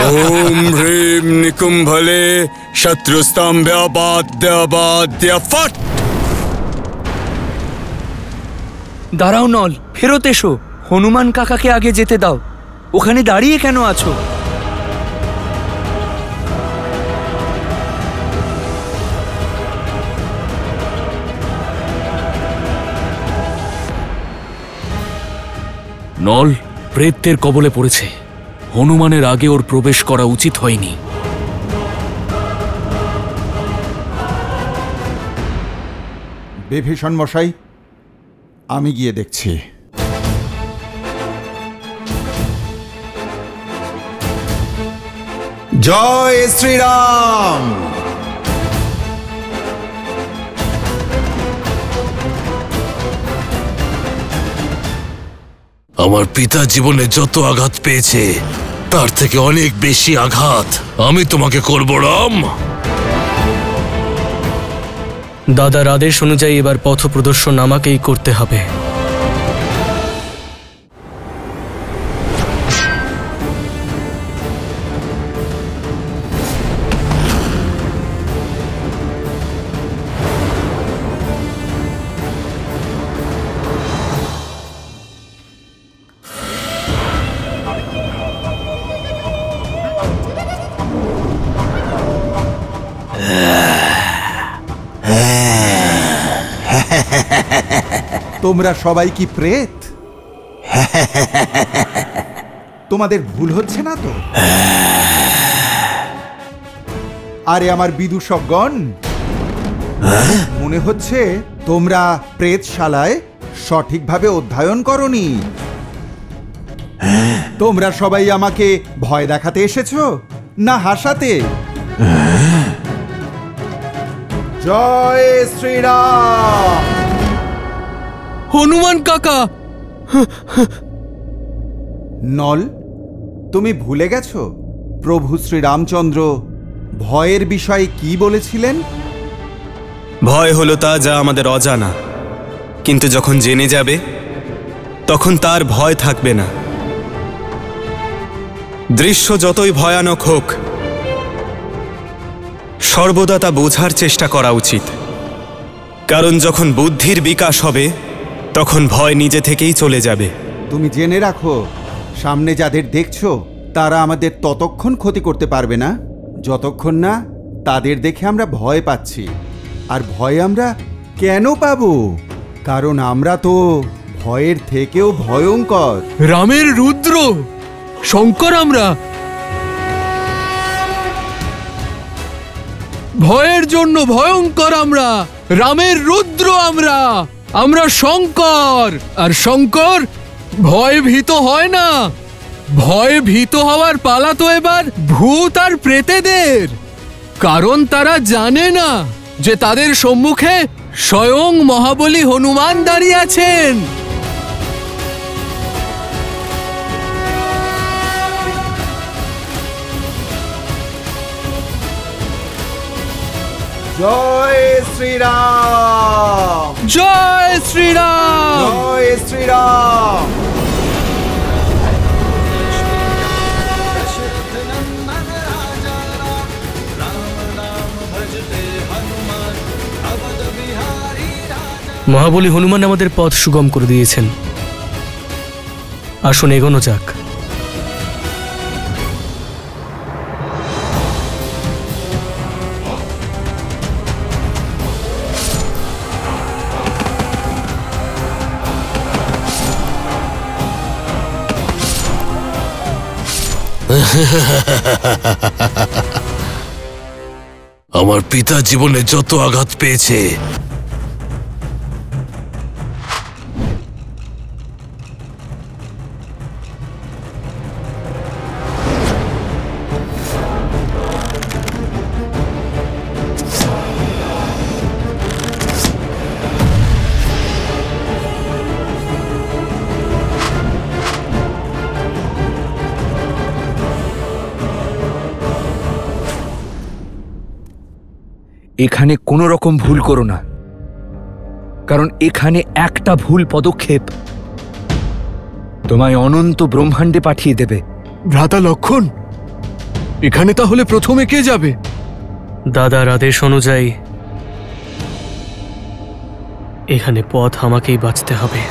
ওম হ্রিম নিকুম্ভলে শত্রুস্তম্ভ্যাবাদ্যাবাদ্য ফট। দাঁড়াও নল, ফেরত এসো। হনুমান কাকাকে আগে যেতে দাও। ওখানে দাঁড়িয়ে কেন আছো? নল প্রেতদের কবলে পড়েছে। হনুমানের আগে ওর প্রবেশ করা উচিত হয়নি। বিভীষণ মশাই, আমি গিয়ে দেখছি। জয় শ্রীরাম। আমার পিতা জীবনে যত আঘাত পেয়েছে তার থেকে অনেক বেশি আঘাত আমি তোমাকে করব রাম। দাদার আদেশ অনুযায়ী এবার পথ প্রদর্শন আমাকেই করতে হবে। তোমরা সবাই কি প্রেত? তোমাদের ভুল হচ্ছে না তো? আরে আমার বিদূষকগণ, মনে হচ্ছে তোমরা প্রেতশালায় সঠিকভাবে অধ্যয়ন করনি। তোমরা সবাই আমাকে ভয় দেখাতে এসেছো না হাসাতে? জয় শ্রীরাম। হনুমান কাকা! নল, তুমি ভুলে গেছো প্রভু শ্রীরামচন্দ্র ভয়ের বিষয়ে কি বলেছিলেন? ভয় হলো তা যা আমাদের অজানা, কিন্তু যখন জেনে যাবে তখন তার ভয় থাকবে না। দৃশ্য যতই ভয়ানক হোক, সর্বদা তা বোঝার চেষ্টা করা উচিত, কারণ যখন বুদ্ধির বিকাশ হবে তখন ভয় নিজে থেকেই চলে যাবে। তুমি জেনে রাখো, সামনে যাদের দেখছো তারা আমাদের ততক্ষণ ক্ষতি করতে পারবে না যতক্ষণ না তাদের দেখে আমরা ভয় পাচ্ছি। আর ভয় আমরা কেন পাবো? কারণ আমরা তো ভয়ের থেকেও ভয়ঙ্কর। রামের রুদ্র শঙ্কর আমরা। ভয়ের জন্য ভয়ঙ্কর আমরা, রামের রুদ্র আমরা। আমরা শঙ্কর, আর শঙ্কর ভয় ভীত হয় না। ভয় ভীত হওয়ার পালা তো এবার ভূত আর প্রেতেদের, কারণ তারা জানে না যে তাদের সম্মুখে স্বয়ং মহাবলী হনুমান দাঁড়িয়ে আছেন। জয় শ্রীরাম, জয় শ্রীরাম, জয় শ্রীরাম। মহাবলী হনুমান আমাদের পথ সুগম করে দিয়েছেন। আসুন এগোনো যাক। আমার পিতা জীবনে যত আঘাত পেয়েছে, এখানে কোনো রকম ভুল করো না, কারণ এখানে একটা ভুল পদক্ষেপ তোমায় অনন্ত ব্রহ্মাণ্ডে পাঠিয়ে দেবে। ভ্রাতা লক্ষণ, এখানে তাহলে প্রথমে কে যাবে? দাদার আদেশ অনুযায়ী এখানে পথ আমাকেই বাঁচতে হবে।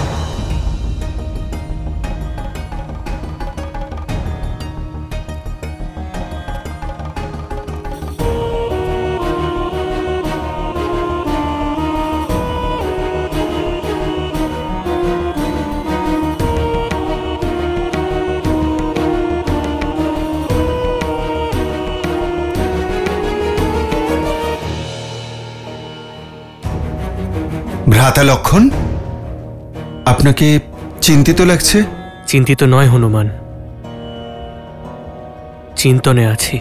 ভ্রাতা লক্ষণ, আপনাকে চিন্তিত লাগছে? চিন্তিত নয় হনুমান, চিন্তনে আছি।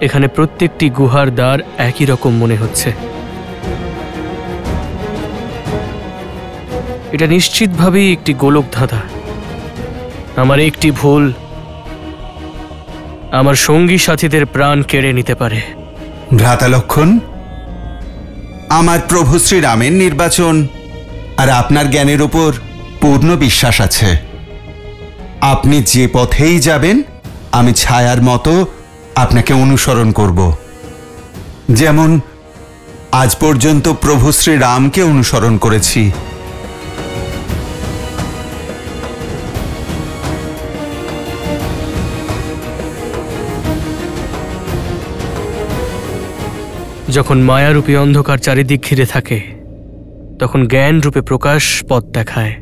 এখানে প্রত্যেকটি গুহার দ্বার একই রকম মনে হচ্ছে। এটা নিশ্চিতভাবেই একটি গোলক ধাঁধা। আমার একটি ভুল আমার সঙ্গী সাথীদের প্রাণ কেড়ে নিতে পারে। ভ্রাতা লক্ষণ, আমার প্রভু শ্রীরামের নির্বাচন আর আপনার জ্ঞানের উপর পূর্ণ বিশ্বাস আছে। আপনি যে পথেই যাবেন আমি ছায়ার মতো আপনাকে অনুসরণ করব, যেমন আজ পর্যন্ত প্রভু শ্রীরামকে অনুসরণ করেছি। যখন মায়ারূপী অন্ধকার চারিদিক ঘিরে থাকে তখন জ্ঞান রূপে প্রকাশ পথ দেখায়।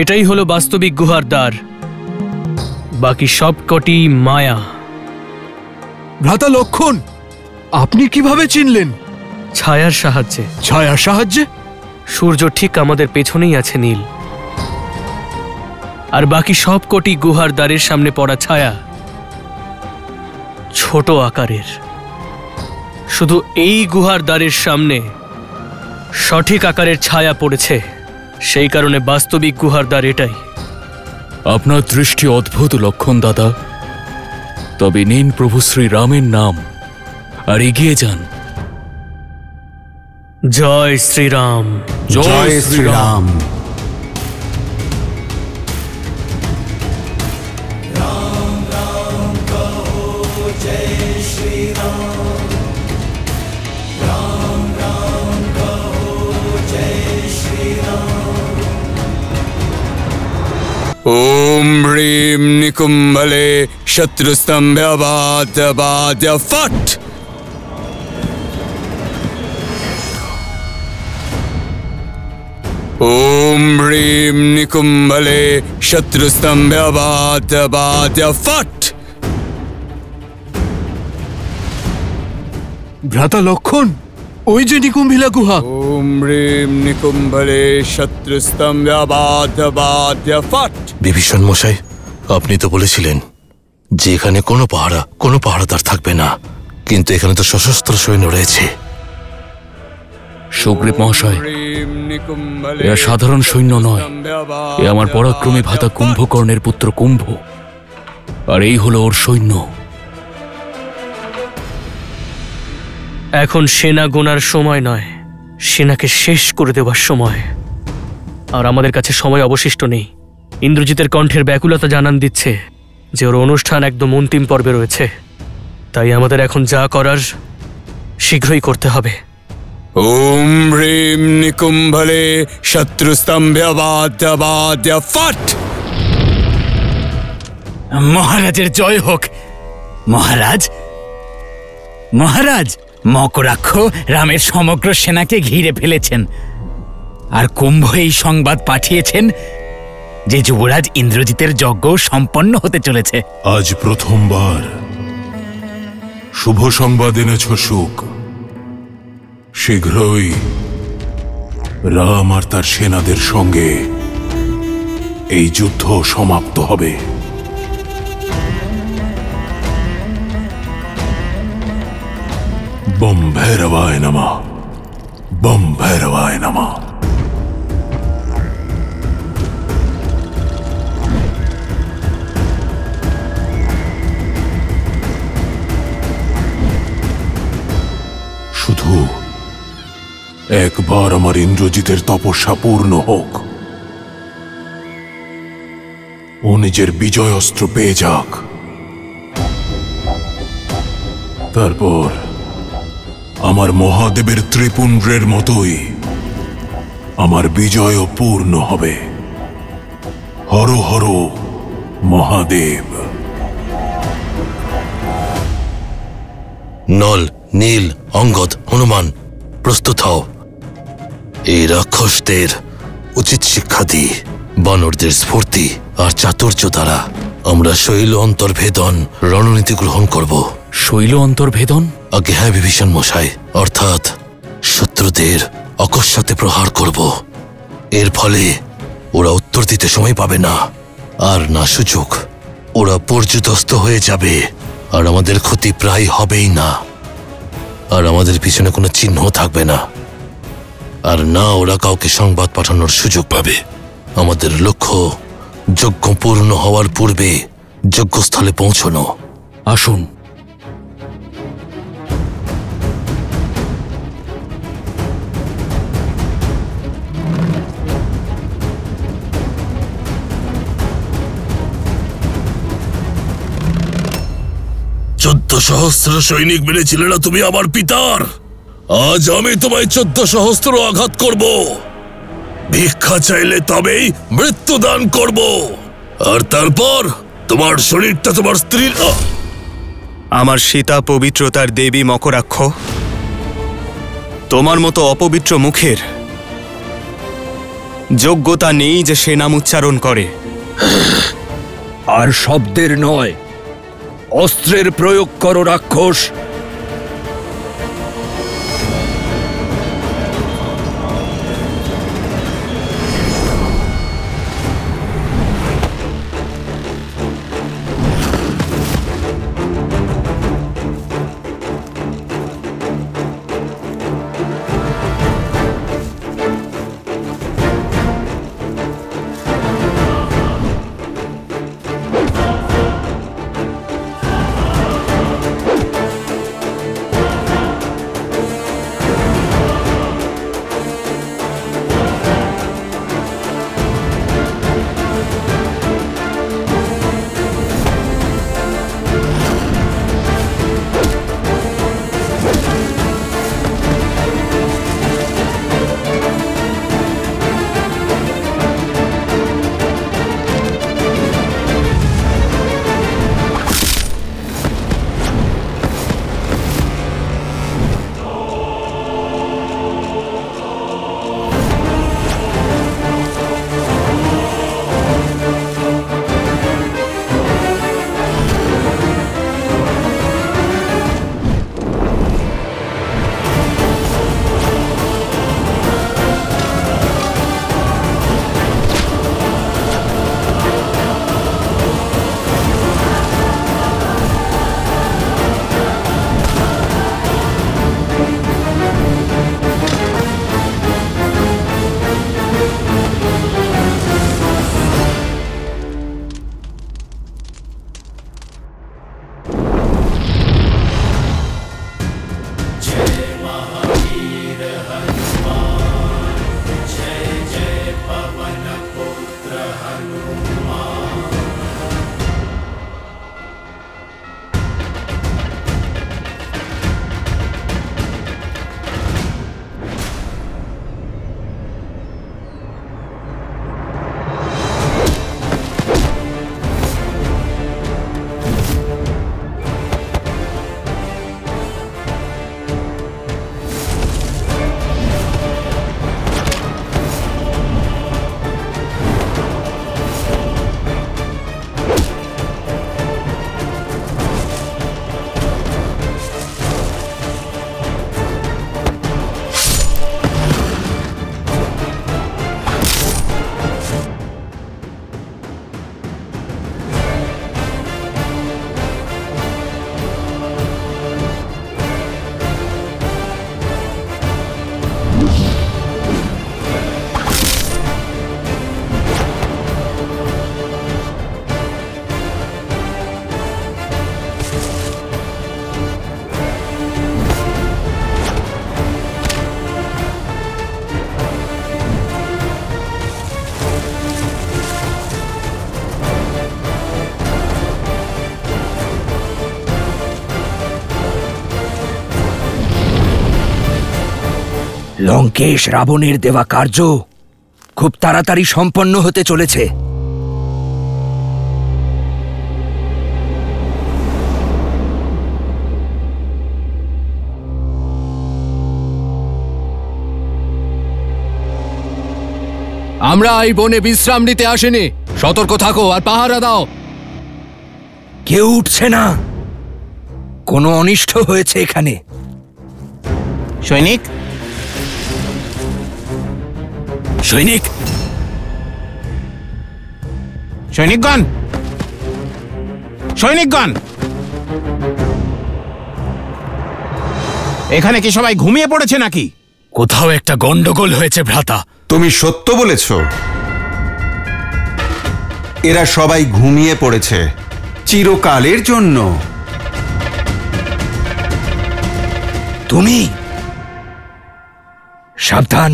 এটাই হলো বাস্তবিক গুহার দ্বার, বাকি সব কটি মায়া। ভ্রাতা লক্ষণ, আপনি কিভাবে চিনলেন? ছায়ার সাহায্যে। ছায়ার সাহায্যে? সূর্য ঠিক আমাদের পেছনেই আছে নীল, আর বাকি সব কটি গুহার দ্বারের সামনে পড়া ছায়া ছোট আকারের। শুধু এই গুহার দ্বারের সামনে সঠিক আকারের ছায়া পড়েছে, সেই কারণে বাস্তবিক গুহার দ্বার এটাই। আপনার দৃষ্টি অদ্ভুত লক্ষণ দাদা, তবে নিন প্রভু শ্রী রামের নাম আর এগিয়ে যান। জয় শ্রীরাম, জয় শ্রীরাম। ओम ह्रीं निकुंभले शत्रुस्तंभ्यवाद्य फट। ओम ह्रीं निकुंभले शत्रुस्तंभ्यवाद्य फट। ভ্রাতা লক্ষণ, ওই যে নিকুম্ভিলা গুহা। ओम ह्रीं निकुंभले शत्रुस्तंभ्यवाद्य फट। বিভীষণ মশাই, আপনি তো বলেছিলেন যে এখানে কোনো পাহারাদার থাকবে না, কিন্তু এখানে তো সশস্ত্র সৈন্য রয়েছে। সুগ্রীব মহাশয়, এরা সাধারণ সৈন্য নয়, এ আমার পরাক্রমী ভ্রাতা কুম্ভকর্ণের পুত্র কুম্ভ, আর এই হলো ওর সৈন্য। এখন সেনা গোনার সময় নয়, সেনাকে শেষ করে দেওয়ার সময়, আর আমাদের কাছে সময় অবশিষ্ট নেই। ইন্দ্রজিতের কণ্ঠের ব্যাকুলতা জানান দিচ্ছে যে ওর অনুষ্ঠান একদম অন্তিম পর্বে রয়েছে, তাই আমাদের এখন যা করার শীঘ্রই করতে হবে। ओम ह्रीं निकुंभले शत्रुस्तंभ्यवाद्य फट। মহারাজের জয় হোক। মহারাজ, মহারাজ, মকরাক্ষ রামের সমগ্র সেনাকে ঘিরে ফেলেছেন, আর কুম্ভ এই সংবাদ পাঠিয়েছেন যে যুবরাজ ইন্দ্রজিতের যজ্ঞ সম্পন্ন হতে চলেছে। আজ প্রথমবার শুভ সংবাদ এনেছ সুখ। শীঘ্রই রাম আর তার সেনাদের সঙ্গে এই যুদ্ধ সমাপ্ত হবে। বম ভৈরবায় নমঃ, বম ভৈরবায় নমঃ। শুধু একবার আমার ইন্দ্রজিতের তপস্যা পূর্ণ হোক, ও নিজের বিজয় অস্ত্র পেয়ে যাক, তারপর আমার মহাদেবের ত্রিপুণ্ড্রের মতোই আমার বিজয়ও পূর্ণ হবে। হর হর মহাদেব। নল, নীল, অঙ্গদ, হনুমান, প্রস্তুত হও। এই রাক্ষসদের উচিত শিক্ষা দিই। বানরদের স্ফূর্তি আর চাতুর্য দ্বারা আমরা শৈল অন্তর্ভেদন রণনীতি গ্রহণ করব। শৈল অন্তর্ভেদন? আগে হ্যাঁ বিভীষণ মশাই, অর্থাৎ শত্রুদের অকস্মাতে প্রহার করব। এর ফলে ওরা উত্তর দিতে সময় পাবে না, আর না সুযোগ। ওরা পর্যুদস্ত হয়ে যাবে, আর আমাদের ক্ষতি প্রায় হবেই না, আর আমাদের পিছনে কোনো চিহ্ন থাকবে না, আর না ওরা কাউকে সংবাদ পাঠানোর সুযোগ পাবে। আমাদের লক্ষ্য যজ্ঞ পূর্ণ হওয়ার পূর্বে যজ্ঞস্থলে পৌঁছানো। আসুন। চোদ্দ সহস্র সৈনিক মেরেছিলে না তুমি আমার পিতার? আজ আমি তোমায় 14 সহস্র আঘাত করব। ভিক্ষা চাইলে তবেই মৃত্যুদান করব, আর তারপর তোমার শরীরটা তোমার স্ত্রীর। আমার সীতা পবিত্রতার দেবী মকরাক্ষ, তোমার মতো অপবিত্র মুখের যোগ্যতা নেই যে সে নাম উচ্চারণ করে। আর শব্দের নয়, অস্ত্রের প্রয়োগ করো রাক্ষস। লঙ্কেশ রাবণের দেওয়া কার্য খুব তাড়াতাড়ি সম্পন্ন হতে চলেছে। আমরা এই বনে বিশ্রাম নিতে আসিনি। সতর্ক থাকো আর পাহারা দাও। কেউ উঠছে না, কোনো অনিষ্ট হয়েছে এখানে। সৈনিক, সৈনিক, সৈনিকগণ, সৈনিকগণ, এখানে কি সবাই ঘুমিয়ে পড়েছে নাকি? কোথাও একটা গন্ডগোল হয়েছে ভ্রাতা। তুমি সত্য বলেছ, এরা সবাই ঘুমিয়ে পড়েছে চিরকালের জন্য। তুমি সাবধান,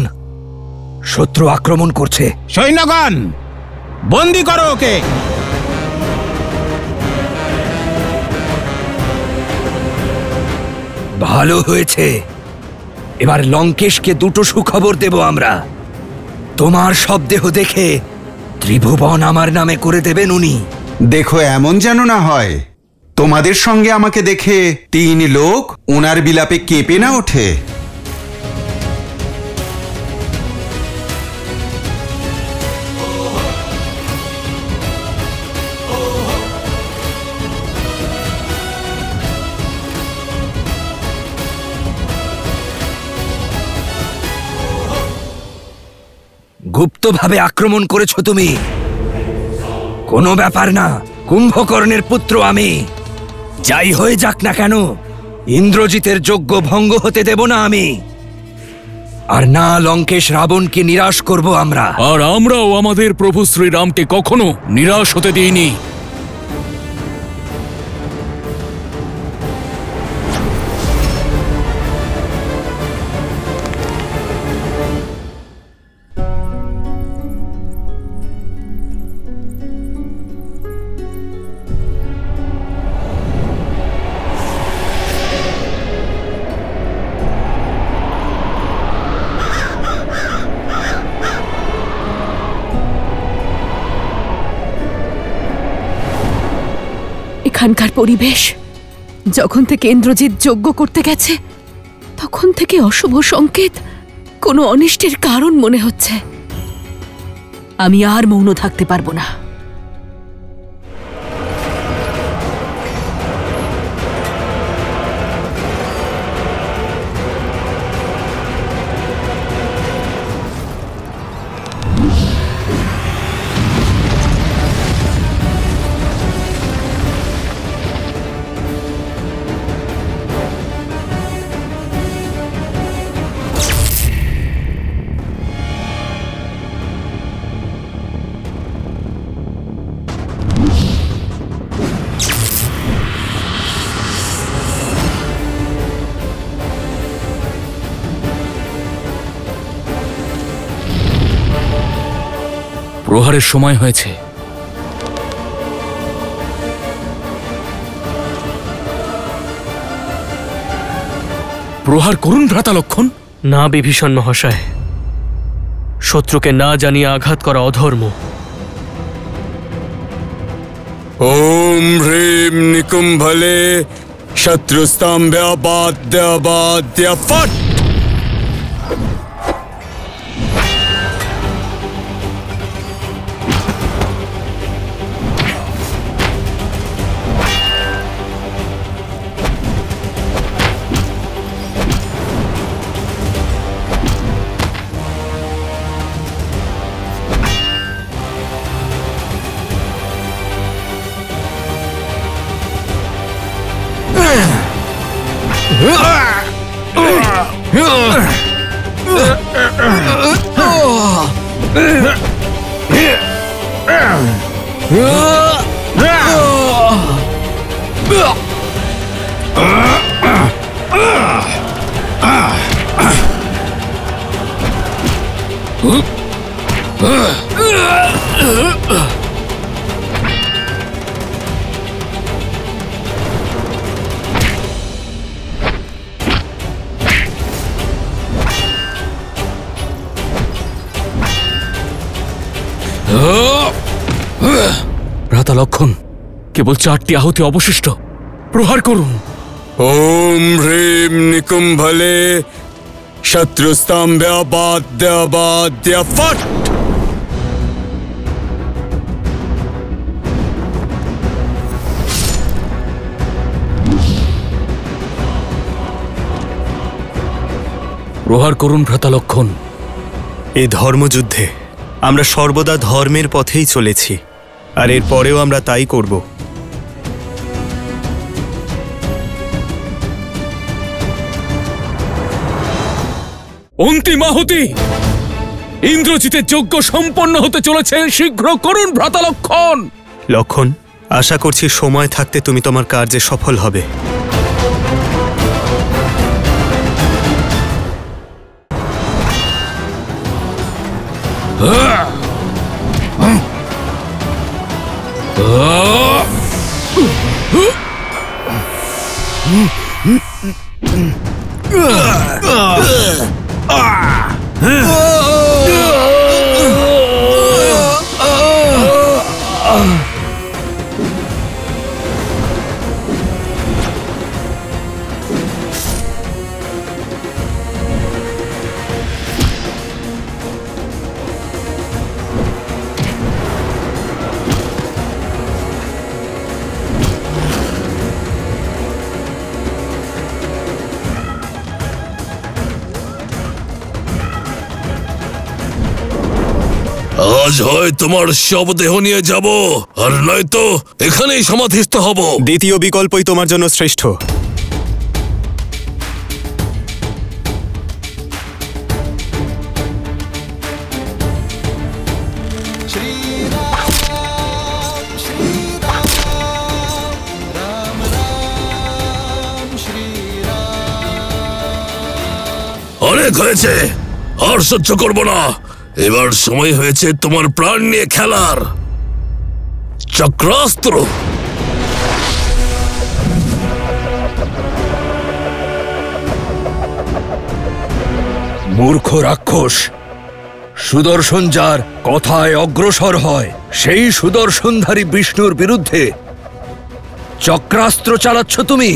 শত্রু আক্রমণ করছে। সৈন্যগণ, বন্দী করো ওকে। ভালো হয়েছে, এবার লঙ্কেশকে দুটো সুখবর দেব আমরা। তোমার শবদেহ দেখে ত্রিভুবন আমার নামে করে দেবেন উনি। দেখো এমন যেন না হয় তোমাদের সঙ্গে আমাকে দেখে 3 লোক ওনার বিলাপে কেঁপে না ওঠে। গুপ্তভাবে আক্রমণ করেছো তুমি। কোনো ব্যাপার না, কুম্ভকর্ণের পুত্র আমি। যাই হয়ে যাক না কেন, ইন্দ্রজিতের যজ্ঞ ভঙ্গ হতে দেব না আমি। আর না লঙ্কেশ রাবণকে নিরাশ করব আমরা। আর আমরাও আমাদের প্রভু শ্রীরামকে কখনো নিরাশ হতে দিইনি। এখানকার পরিবেশ, যখন থেকে ইন্দ্রজিৎ যজ্ঞ করতে গেছে তখন থেকে অশুভ সংকেত, কোনো অনিষ্টের কারণ মনে হচ্ছে। আমি আর মৌন থাকতে পারবো না। প্রহারের সময় হয়েছে। প্রহার করুন ভ্রাতা লক্ষণ। না বিভীষণ মহাশয়, শত্রুকে না জানিয়ে আঘাত করা অধর্ম। ওম হ্রিম নিকুম্ভলে শত্রুস্তম্ভ্যাবাদ্যাবাদ্য ফট। ভ্রাতা লক্ষণ, কেবল 4টি আহুতি অবশিষ্ট। প্রহার করুন। ওম হ্রিম নিকুম্ভলে শত্রুস্তম্ভ্যাবাদ্যাবাদ্য ফট। প্রহার করুন ভ্রাতা লক্ষণ। এই ধর্মযুদ্ধে আমরা সর্বদা ধর্মের পথেই চলেছি, আর এর পরেও আমরা তাই করব। অন্তিম আহুতি। ইন্দ্রজিতের যজ্ঞ সম্পন্ন হতে চলেছে, শীঘ্র করুন ভ্রাতা লক্ষণ। লক্ষণ, আশা করছি সময় থাকতে তুমি তোমার কার্যে সফল হবে। আজ হয় তোমার শবদেহ নিয়ে যাব, আর নয়তো এখানেই সমাধিস্থ হব। দ্বিতীয় বিকল্পই তোমার জন্য শ্রেষ্ঠ। অনেক হয়েছে, আর সহ্য করব না। এবার সময় হয়েছে তোমার প্রাণ নিয়ে খেলার। চক্রাস্ত্র। মূর্খ রাক্ষস, সুদর্শন যার কথায় অগ্রসর হয়, সেই সুদর্শনধারী বিষ্ণুর বিরুদ্ধে চক্রাস্ত্র চালাচ্ছ তুমি?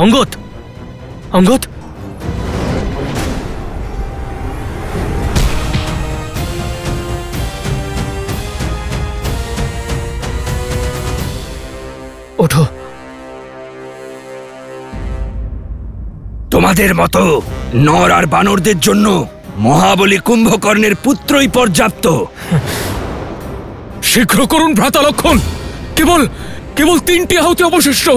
অঙ্গদ, অঙ্গদ, ওঠো। তোমাদের মতো নর আর বানরদের জন্য মহাবলী কুম্ভকর্ণের পুত্রই পর্যাপ্ত। শীঘ্র করুন ভ্রাতা লক্ষণ, কেবল কেবল 3টি আহুতি অবশিষ্ট।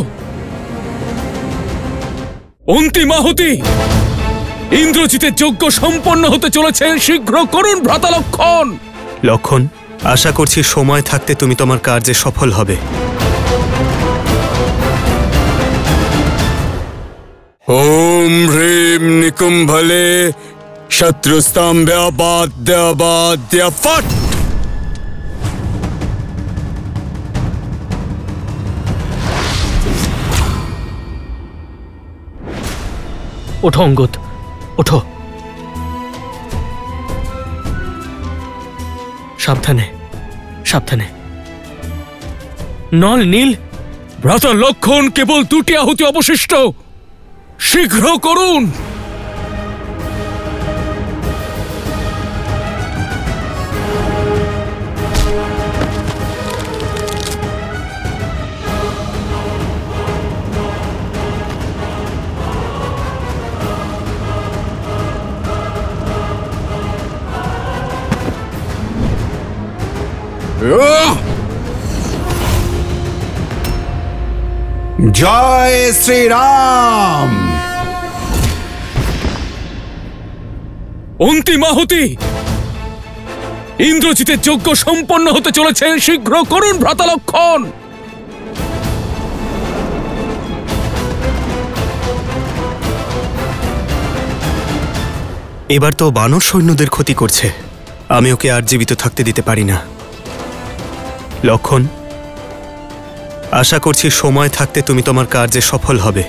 অন্তিম আহুতি। ইন্দ্রজিতের যজ্ঞ সম্পন্ন হতে চলেছে, শীঘ্র করুন ভ্রাতা লক্ষণ। লক্ষণ, আশা করছি সময় থাকতে তুমি তোমার কার্যে সফল হবে। ওম হ্রিম নিকুম্ভলে শত্রুস্তম্ভ্যাবাদ্যাবাদ্য ফট। ওঠো অঙ্গদ, ওঠো। সাবধানে, সাবধানে। নল নীল, ভ্রাতা লক্ষণ, কেবল 2টি আহুতি অবশিষ্ট, শীঘ্র করুন। জয় শ্রীরাম। অন্তিম আহুতি। ইন্দ্রজিতের যজ্ঞ সম্পন্ন হতে চলেছে, শীঘ্র করুন ভ্রাতা লক্ষণ। এবার তো বানর সৈন্যদের ক্ষতি করছে, আমি ওকে আর জীবিত থাকতে দিতে পারি না। লক্ষণ, আশা করছি সময় থাকতে তুমি তোমার কার্যে সফল হবে।